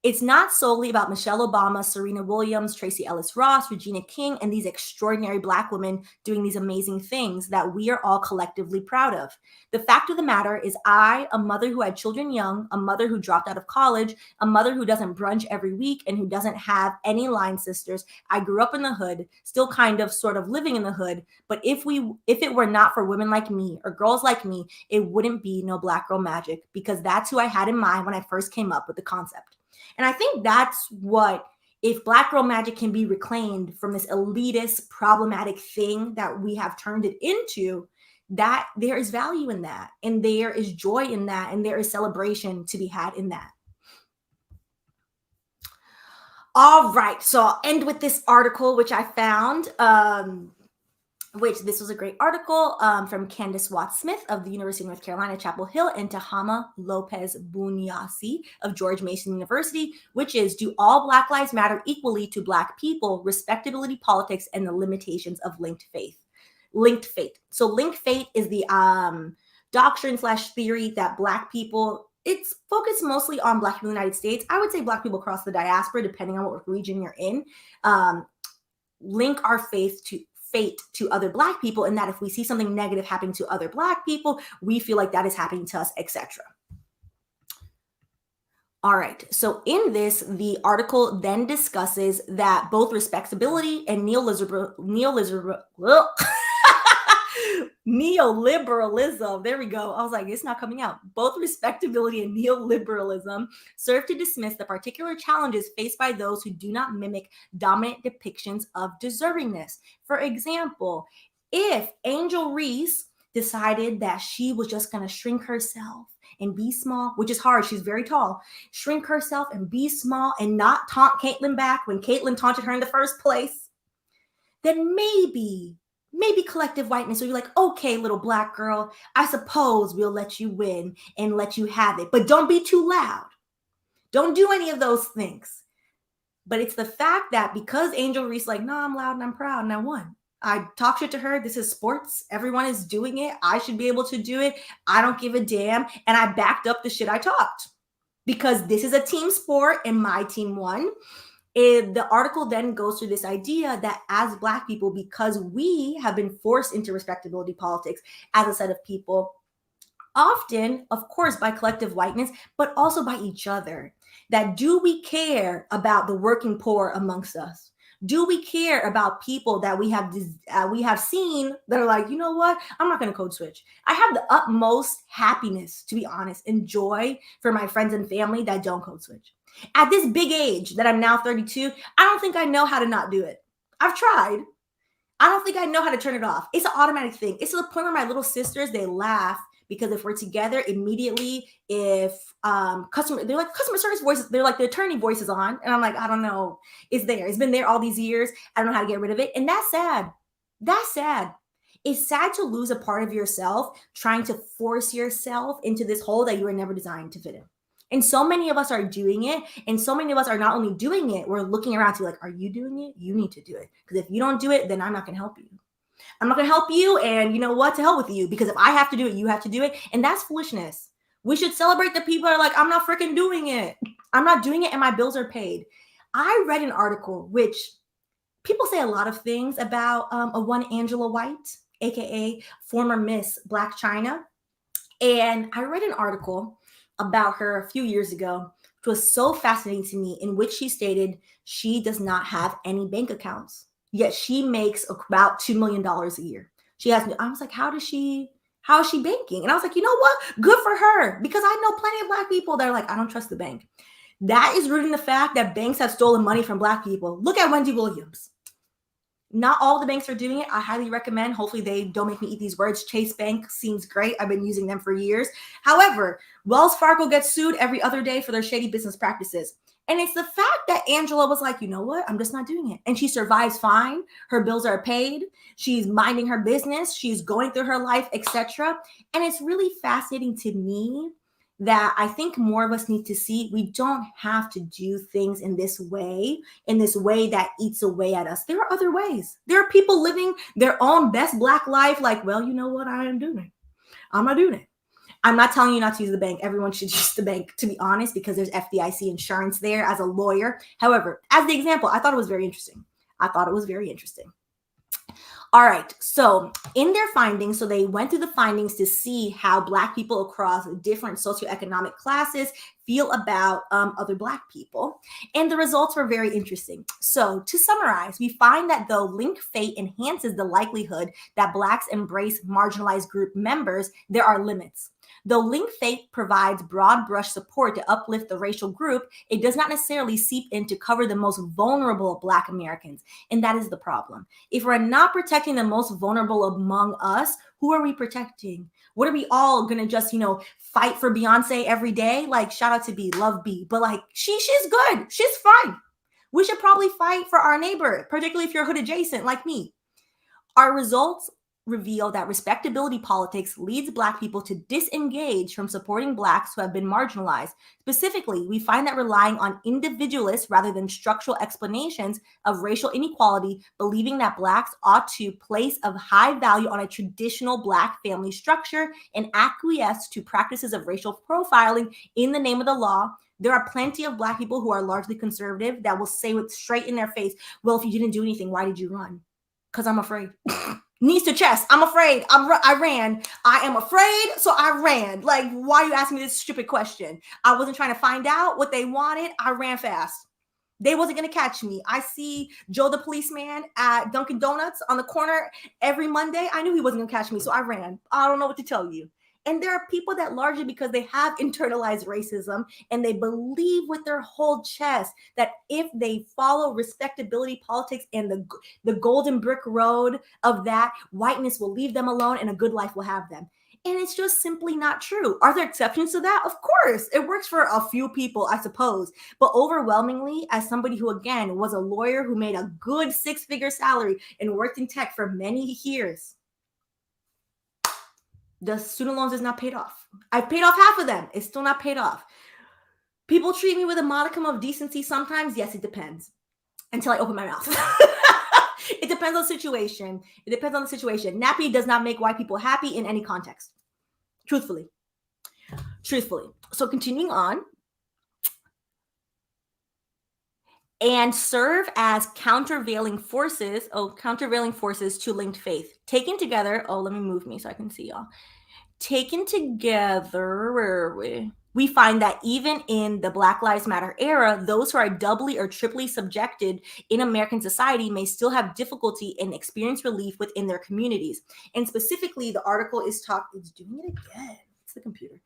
It's not solely about Michelle Obama, Serena Williams, Tracy Ellis Ross, Regina King, and these extraordinary Black women doing these amazing things that we are all collectively proud of. The fact of the matter is I, a mother who had children young, a mother who dropped out of college, a mother who doesn't brunch every week and who doesn't have any line sisters. I grew up in the hood, still kind of sort of living in the hood. But if it were not for women like me or girls like me, it wouldn't be no Black girl magic, because that's who I had in mind when I first came up with the concept. And I think that's what, if Black girl magic can be reclaimed from this elitist, problematic thing that we have turned it into, that there is value in that, and there is joy in that, and there is celebration to be had in that. All right, so I'll end with this article, which I found, this was a great article from Candace Watts-Smith of the University of North Carolina, Chapel Hill, and Tahama Lopez Bunyasi of George Mason University, which is, do all Black lives matter equally to Black people, respectability politics, and the limitations of linked faith. So linked faith is the doctrine/theory that Black people, it's focused mostly on Black people in the United States. I would say Black people across the diaspora, depending on what region you're in, link our fate to other Black people, and that if we see something negative happening to other Black people, we feel like that is happening to us, etc. All right, so in this, the article then discusses that both respectability and neoliberalism, there we go. I was like, it's not coming out. Both respectability and neoliberalism serve to dismiss the particular challenges faced by those who do not mimic dominant depictions of deservingness. For example, if Angel Reese decided that she was just going to shrink herself and be small, which is hard, she's very tall, shrink herself and be small and not taunt Caitlyn back when Caitlyn taunted her in the first place, then maybe collective whiteness, or you're like, okay, little Black girl, I suppose we'll let you win and let you have it, but don't be too loud. Don't do any of those things. But it's the fact that because Angel Reese like, no, I'm loud and I'm proud and I won. I talk shit to her. This is sports. Everyone is doing it. I should be able to do it. I don't give a damn. And I backed up the shit I talked, because this is a team sport and my team won. The article then goes through this idea that as Black people, because we have been forced into respectability politics as a set of people, often, of course, by collective whiteness, but also by each other, that do we care about the working poor amongst us? Do we care about people that we have seen that are like, you know what? I'm not going to code switch. I have the utmost happiness, to be honest, and joy for my friends and family that don't code switch. At this big age that I'm now 32, I don't think I know how to not do it. I've tried. I don't think I know how to turn it off. It's an automatic thing. It's to the point where my little sisters, they laugh because if we're together immediately, if customer service voices, they're like the attorney voice is on, and I'm like, I don't know, it's there. It's been there all these years. I don't know how to get rid of it, and that's sad. That's sad. It's sad to lose a part of yourself trying to force yourself into this hole that you were never designed to fit in. And so many of us are doing it. And so many of us are not only doing it, we're looking around to like, are you doing it? You need to do it. Because if you don't do it, then I'm not going to help you. I'm not going to help you. And you know what? To hell with you. Because if I have to do it, you have to do it. And that's foolishness. We should celebrate the people that are like, I'm not freaking doing it. I'm not doing it and my bills are paid. I read an article which people say a lot of things about a one Angela White, aka former Miss Black China. And I read an article about her a few years ago, which was so fascinating to me, in which she stated she does not have any bank accounts, yet she makes about $2 million a year. She has, I was like, how is she banking? And I was like, you know what? Good for her, because I know plenty of Black people that are like, I don't trust the bank. That is rooted in the fact that banks have stolen money from Black people. Look at Wendy Williams. Not all the banks are doing it. I highly recommend. Hopefully they don't make me eat these words. Chase Bank seems great. I've been using them for years. However, Wells Fargo gets sued every other day for their shady business practices. And it's the fact that Angela was like, you know what? I'm just not doing it. And she survives fine. Her bills are paid. She's minding her business. She's going through her life, etc. And it's really fascinating to me that I think more of us need to see we don't have to do things in this way that eats away at us. There are other ways. There are people living their own best Black life like, well, you know what? I am doing it. I'm not doing it. I'm not telling you not to use the bank. Everyone should use the bank, to be honest, because there's FDIC insurance there as a lawyer. However, as the example, I thought it was very interesting. All right, so in their findings, so they went through the findings to see how Black people across different socioeconomic classes feel about other Black people. And the results were very interesting. So to summarize, we find that though linked fate enhances the likelihood that Blacks embrace marginalized group members, there are limits. Though linked fate provides broad brush support to uplift the racial group, it does not necessarily seep in to cover the most vulnerable Black Americans. And that is the problem. If we're not protecting the most vulnerable among us, who are we protecting? What are we all gonna just, fight for Beyonce every day? Like, shout out to B, love B, but like, she's good, she's fine. We should probably fight for our neighbor, particularly if you're hood adjacent like me. Our results reveal that respectability politics leads Black people to disengage from supporting Blacks who have been marginalized. Specifically, we find that relying on individualist rather than structural explanations of racial inequality, believing that Blacks ought to place a high value on a traditional Black family structure and acquiesce to practices of racial profiling in the name of the law. There are plenty of Black people who are largely conservative that will say it straight in their face, well, if you didn't do anything, why did you run? Because I'm afraid. Knees to chest. I'm afraid. I ran. I am afraid, so I ran. Like, why are you asking me this stupid question? I wasn't trying to find out what they wanted. I ran fast. They wasn't going to catch me. I see Joe the policeman at Dunkin' Donuts on the corner every Monday. I knew he wasn't going to catch me, so I ran. I don't know what to tell you. And there are people that largely because they have internalized racism and they believe with their whole chest that if they follow respectability politics and the golden brick road of that, whiteness will leave them alone and a good life will have them. And it's just simply not true. Are there exceptions to that? Of course. It works for a few people, I suppose. But overwhelmingly, as somebody who, again, was a lawyer who made a good 6-figure salary and worked in tech for many years, the student loans is not paid off. I've paid off half of them. It's still not paid off. People treat me with a modicum of decency sometimes. Yes, it depends. Until I open my mouth. It depends on the situation. Nappy does not make white people happy in any context. Truthfully. So continuing on. And serve as countervailing forces to linked faith. Taken together, let me move me so I can see y'all. Taken together, where are we? We find that even in the Black Lives Matter era, those who are doubly or triply subjected in American society may still have difficulty and experience relief within their communities. And specifically, the article is doing it again. The computer.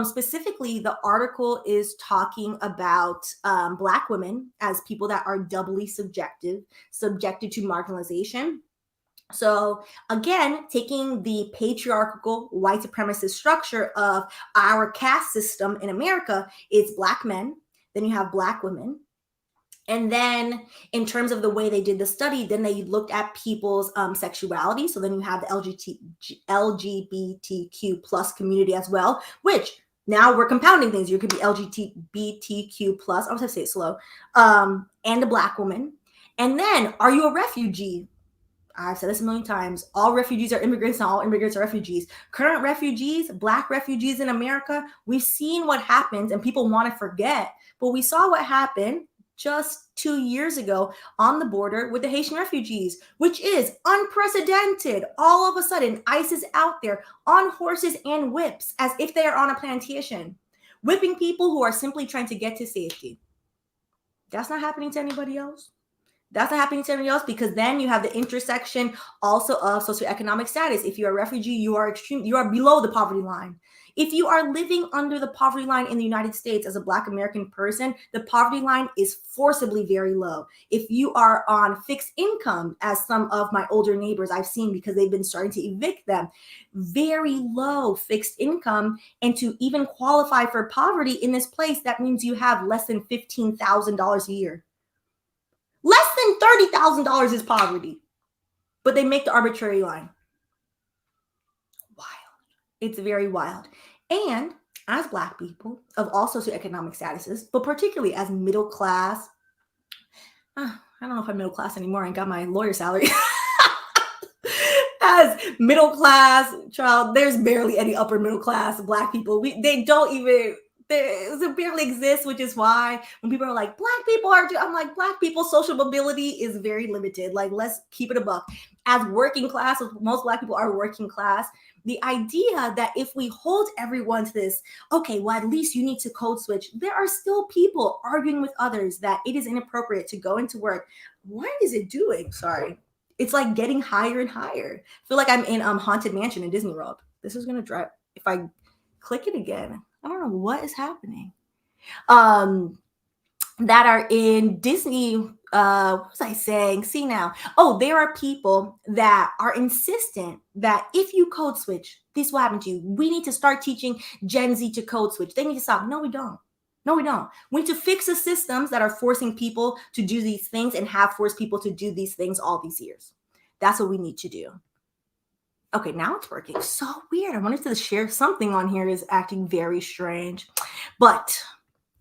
Specifically, the article is talking about Black women as people that are doubly subjected to marginalization. So again, taking the patriarchal white supremacist structure of our caste system in America, it's Black men, then you have Black women. And then in terms of the way they did the study, then they looked at people's sexuality. So then you have the LGBTQ plus community as well, which now we're compounding things. You could be LGBTQ plus, I'm going to say it slow, and a Black woman. And then, are you a refugee? I've said this a million times. All refugees are immigrants and all immigrants are refugees. Current refugees, Black refugees in America, we've seen what happens and people want to forget, but we saw what happened just 2 years ago on the border with the Haitian refugees, which is unprecedented. All of a sudden, ICE is out there on horses and whips as if they are on a plantation, whipping people who are simply trying to get to safety. That's not happening to anybody else. That's not happening to anybody else, because then you have the intersection also of socioeconomic status. If you're a refugee, you are below the poverty line. If you are living under the poverty line in the United States as a Black American person, the poverty line is forcibly very low. If you are on fixed income, as some of my older neighbors I've seen because they've been starting to evict them, very low fixed income, and to even qualify for poverty in this place, that means you have less than $15,000 a year. Less than $30,000 is poverty, but they make the arbitrary line. Wild. It's very wild. And as Black people of all socioeconomic statuses, but particularly as middle class, I don't know if I'm middle class anymore. I got my lawyer salary. As middle class, child, there's barely any upper middle class Black people. They don't even... It barely exists, which is why when people are like, Black people are, I'm like, Black people's social mobility is very limited. Like, let's keep it a buck. As working class, most Black people are working class. The idea that if we hold everyone to this, okay, well, at least you need to code switch. There are still people arguing with others that it is inappropriate to go into work. What is it doing? Sorry. It's like getting higher and higher. I feel like I'm in Haunted Mansion in Disney World. This is going to drive, if I click it again, I don't know what is happening. That are in Disney. What was I saying? See now. Oh, there are people that are insistent that if you code switch, this will happen to you. We need to start teaching Gen Z to code switch. They need to stop. No, we don't. No, we don't. We need to fix the systems that are forcing people to do these things and have forced people to do these things all these years. That's what we need to do. Okay, now it's working. So weird. I wanted to share something on here is acting very strange. But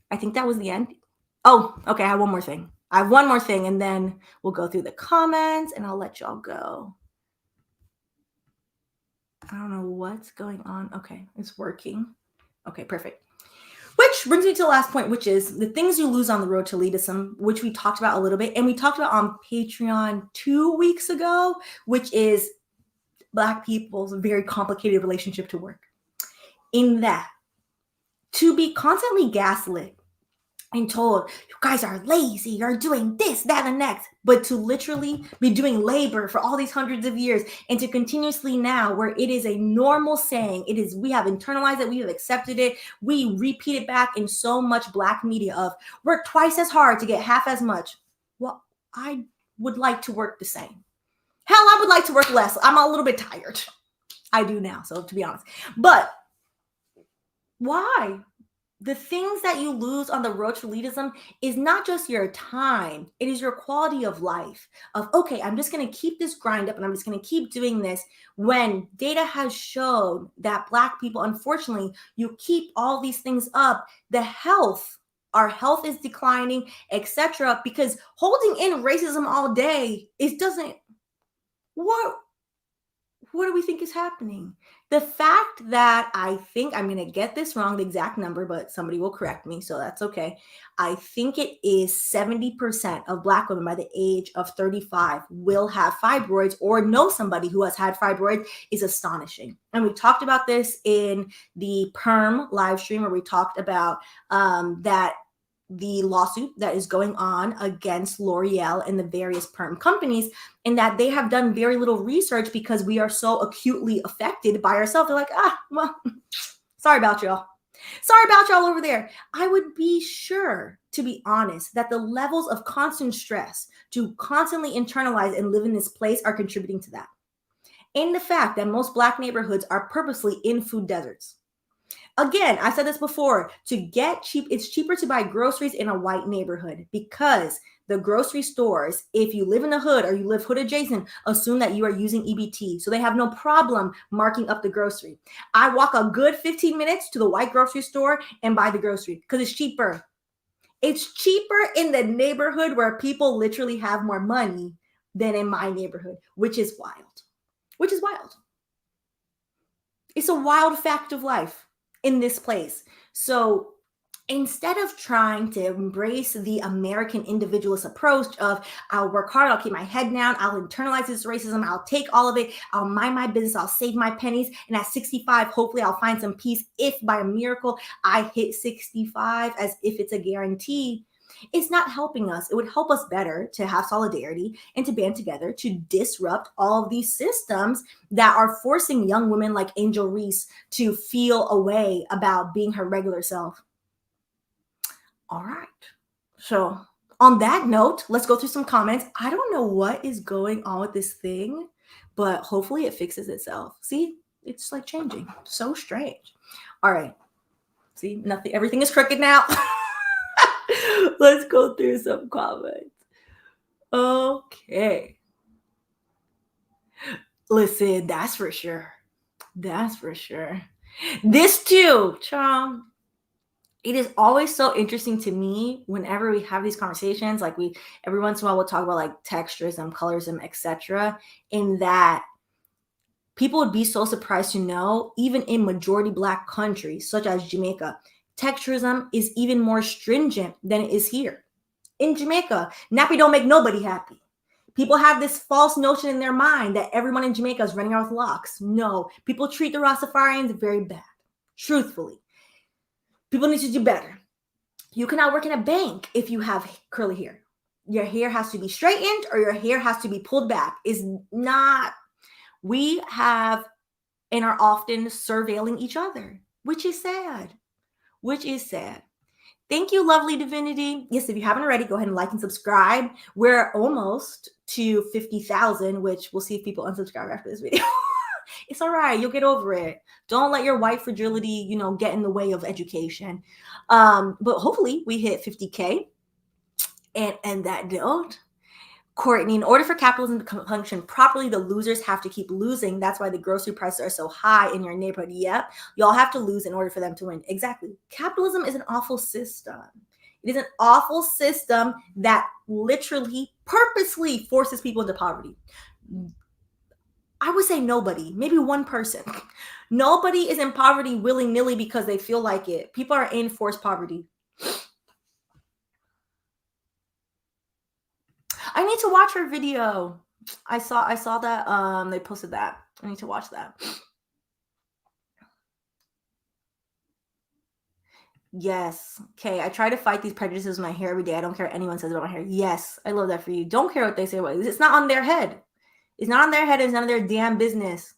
I think that was the end. Oh, okay. I have one more thing. And then we'll go through the comments and I'll let y'all go. I don't know what's going on. Okay, it's working. Okay, perfect. Which brings me to the last point, which is the things you lose on the road to elitism, which we talked about a little bit. And we talked about on Patreon 2 weeks ago, which is Black people's very complicated relationship to work. In that, to be constantly gaslit and told, you guys are lazy, you're doing this, that, and next, but to literally be doing labor for all these hundreds of years, and to continuously now, where it is a normal saying, it is, we have internalized it, we have accepted it, we repeat it back in so much Black media of work twice as hard to get half as much. Well, I would like to work the same. Hell, I would like to work less. I'm a little bit tired. I do now, so to be honest. But why? The things that you lose on the road to elitism is not just your time. It is your quality of life. Of, okay, I'm just going to keep this grind up and I'm just going to keep doing this. When data has shown that Black people, unfortunately, you keep all these things up, our health is declining, etc. Because holding in racism all day, it doesn't. What do we think is happening? The fact that I think I'm going to get this wrong, the exact number, but somebody will correct me, so that's okay. I think it is 70% of Black women by the age of 35 will have fibroids or know somebody who has had fibroids is astonishing. And we talked about this in the Perm live stream where we talked about that the lawsuit that is going on against L'Oreal and the various perm companies, and that they have done very little research because we are so acutely affected by ourselves. They're like, well, sorry about y'all. Sorry about y'all over there. I would be sure, to be honest, that the levels of constant stress to constantly internalize and live in this place are contributing to that. And the fact that most Black neighborhoods are purposely in food deserts. Again, I said this before, to get cheap, it's cheaper to buy groceries in a white neighborhood because the grocery stores, if you live in the hood or you live hood adjacent, assume that you are using EBT. So they have no problem marking up the grocery. I walk a good 15 minutes to the white grocery store and buy the grocery because it's cheaper. It's cheaper in the neighborhood where people literally have more money than in my neighborhood, which is wild. It's a wild fact of life in this place. So instead of trying to embrace the American individualist approach of I'll work hard, I'll keep my head down, I'll internalize this racism, I'll take all of it, I'll mind my business, I'll save my pennies, and at 65, hopefully I'll find some peace if by a miracle I hit 65 as if it's a guarantee. It's not helping us. It would help us better to have solidarity and to band together to disrupt all of these systems that are forcing young women like Angel Reese to feel a way about being her regular self. All right. So on that note, let's go through some comments. I don't know what is going on with this thing, but hopefully it fixes itself. See, it's like changing. So strange. All right. See, nothing, everything is crooked now. Let's go through some comments. Okay. Listen, that's for sure. That's for sure. This too, Chom. It is always so interesting to me whenever we have these conversations, like we every once in a while we'll talk about like texturism, colorism, etc. In that people would be so surprised to know, even in majority Black countries such as Jamaica, texturism is even more stringent than it is here. In Jamaica, nappy don't make nobody happy. People have this false notion in their mind that everyone in Jamaica is running around with locks. No, people treat the Rastafarians very bad, truthfully. People need to do better. You cannot work in a bank if you have curly hair. Your hair has to be straightened or your hair has to be pulled back. Is not, we have and are often surveilling each other, which is sad. Which is sad. Thank you, lovely divinity. Yes, if you haven't already, go ahead and like and subscribe. We're almost to 50,000, which we'll see if people unsubscribe after this video. It's all right. You'll get over it. Don't let your white fragility, get in the way of education. But hopefully we hit 50K. And that note, Courtney, in order for capitalism to function properly, the losers have to keep losing. That's why the grocery prices are so high in your neighborhood. Yep. Y'all have to lose in order for them to win. Exactly. Capitalism is an awful system. It is an awful system that literally purposely forces people into poverty. I would say nobody, maybe one person. Nobody is in poverty willy-nilly because they feel like it. People are in forced poverty. I need to watch her video. I saw that they posted that. I need to watch that. Yes. Okay. I try to fight these prejudices with my hair every day. I don't care what anyone says about my hair. Yes. I love that for you. Don't care what they say about it. It's not on their head. It's not on their head. It's none of their damn business.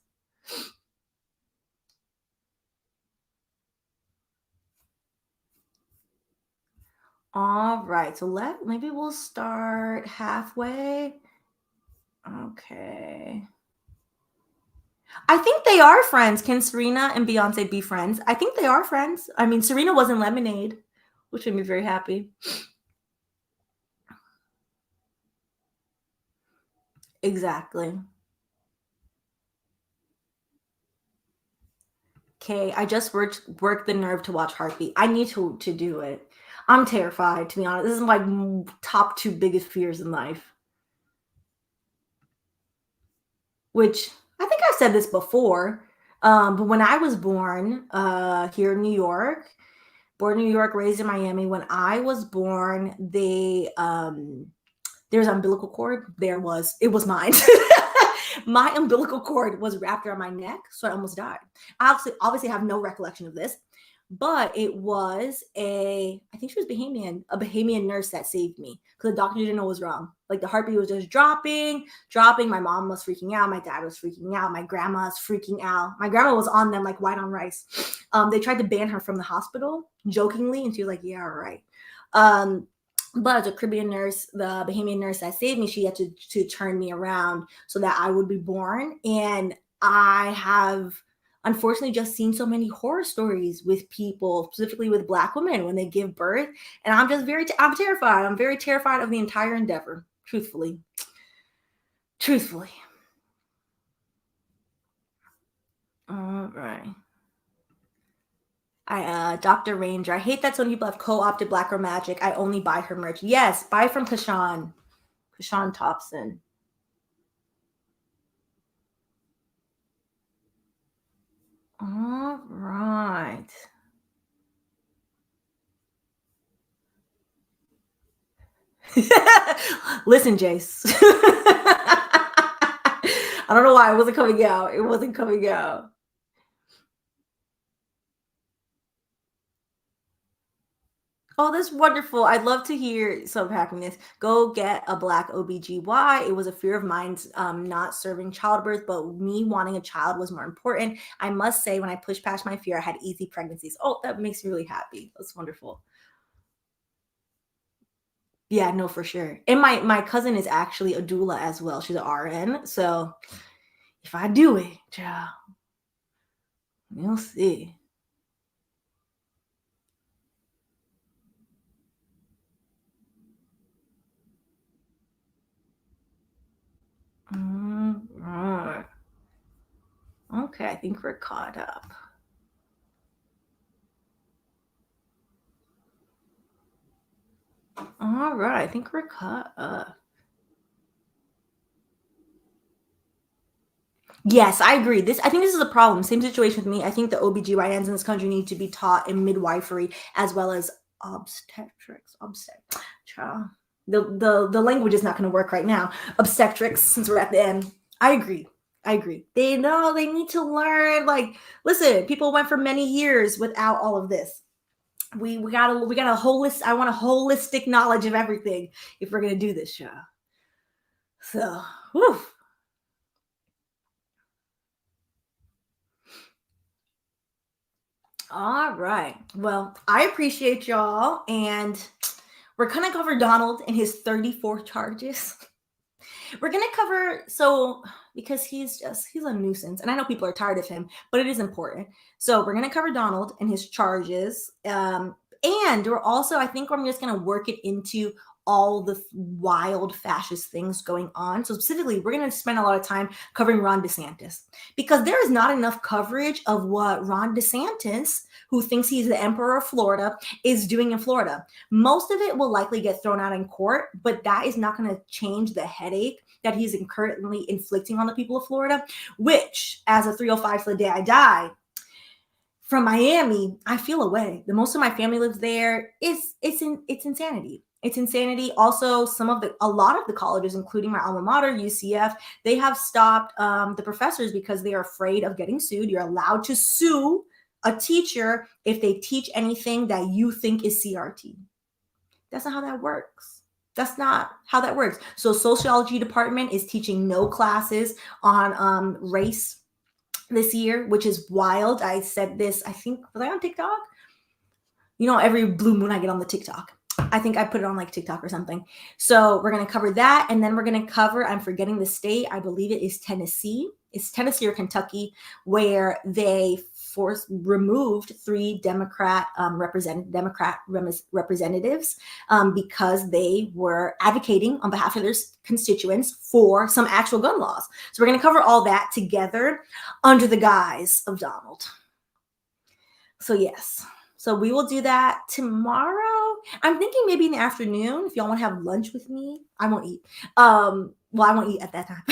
All right. So maybe we'll start halfway. Okay. I think they are friends. Can Serena and Beyonce be friends? I think they are friends. I mean, Serena was in Lemonade, which made me very happy. Exactly. Okay, I just worked the nerve to watch Heartbeat. I need to do it. I'm terrified, to be honest. This is my top 2 biggest fears in life. Which I think I've said this before, but when I was born here in New York, raised in Miami, when I was born, there's umbilical cord. It was mine. My umbilical cord was wrapped around my neck, so I almost died. I obviously have no recollection of this, but it was I think she was a Bahamian nurse that saved me because the doctor didn't know what was wrong. Like the heartbeat was just dropping. My mom was freaking out. My dad was freaking out. My grandma was freaking out. My grandma was on them like white on rice. They tried to ban her from the hospital jokingly, and she was like, "Yeah, all right." But the Caribbean nurse, the Bahamian nurse that saved me, she had to turn me around so that I would be born. And I have unfortunately just seen so many horror stories with people, specifically with Black women when they give birth. And I'm just I'm terrified. I'm very terrified of the entire endeavor, truthfully. All right. Dr. Ranger, I hate that so many people have co-opted Black Girl Magic. I only buy her merch. Yes, buy from CaShawn Thompson. All right. Listen, Jace. I don't know why it wasn't coming out. It wasn't coming out. Oh, that's wonderful. I'd love to hear some happiness. Go get a Black OBGY. It was a fear of mine, not serving childbirth, but me wanting a child was more important. I must say, when I pushed past my fear, I had easy pregnancies. Oh, that makes me really happy. That's wonderful. Yeah, no, for sure. And my cousin is actually a doula as well. She's an RN. So if I do it, child, you'll see. Right. Okay, I think we're caught up. All right, I think we're caught up. Yes, I agree. I think this is a problem. Same situation with me. I think the OBGYNs in this country need to be taught in midwifery as well as obstetrics. Child. The language is not going to work right now. Obstetrics, since we're at the end. I agree. They know they need to learn. Like, listen, people went for many years without all of this. We got a holistic. I want a holistic knowledge of everything if we're gonna do this show. So, whew. All right. Well, I appreciate y'all, and we're gonna cover Donald and his 34 charges. We're gonna cover because he's a nuisance, and I know people are tired of him, but it is important. So we're gonna cover Donald and his charges, and we're also, I think, I'm just gonna work it into all the wild fascist things going on. So specifically, we're going to spend a lot of time covering Ron DeSantis, because there is not enough coverage of what Ron DeSantis, who thinks he's the emperor of Florida, is doing in Florida. Most of it will likely get thrown out in court, but that is not going to change the headache that he's currently inflicting on the people of Florida, which, as a 305 for the day I die, from Miami, I feel away. The most of my family lives there. It's insanity. It's insanity. Also, a lot of the colleges, including my alma mater, UCF, they have stopped the professors because they are afraid of getting sued. You're allowed to sue a teacher if they teach anything that you think is CRT. That's not how that works. So sociology department is teaching no classes on race this year, which is wild. I said this, I think, was I on TikTok? You know, every blue moon I get on the TikTok. I think I put it on like TikTok or something. So we're going to cover that. And then we're going to cover, I'm forgetting the state, I believe it is Tennessee. It's Tennessee or Kentucky, where they removed 3 Democrat representatives because they were advocating on behalf of their constituents for some actual gun laws. So we're going to cover all that together under the guise of Donald. So yes. So we will do that tomorrow. I'm thinking maybe in the afternoon, if y'all want to have lunch with me. I won't eat. I won't eat at that time.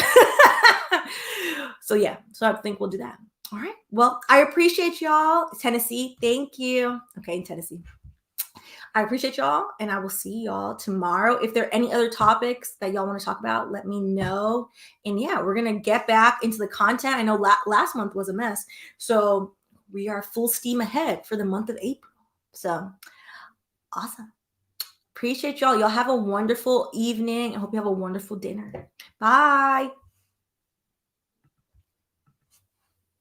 So yeah, so I think we'll do that. All right. Well, I appreciate y'all. Tennessee, thank you. Okay, in Tennessee. I appreciate y'all, and I will see y'all tomorrow. If there are any other topics that y'all want to talk about, let me know. And yeah, we're going to get back into the content. I know last month was a mess. So we are full steam ahead for the month of April. So awesome. Appreciate y'all. Y'all have a wonderful evening. I hope you have a wonderful dinner. Bye.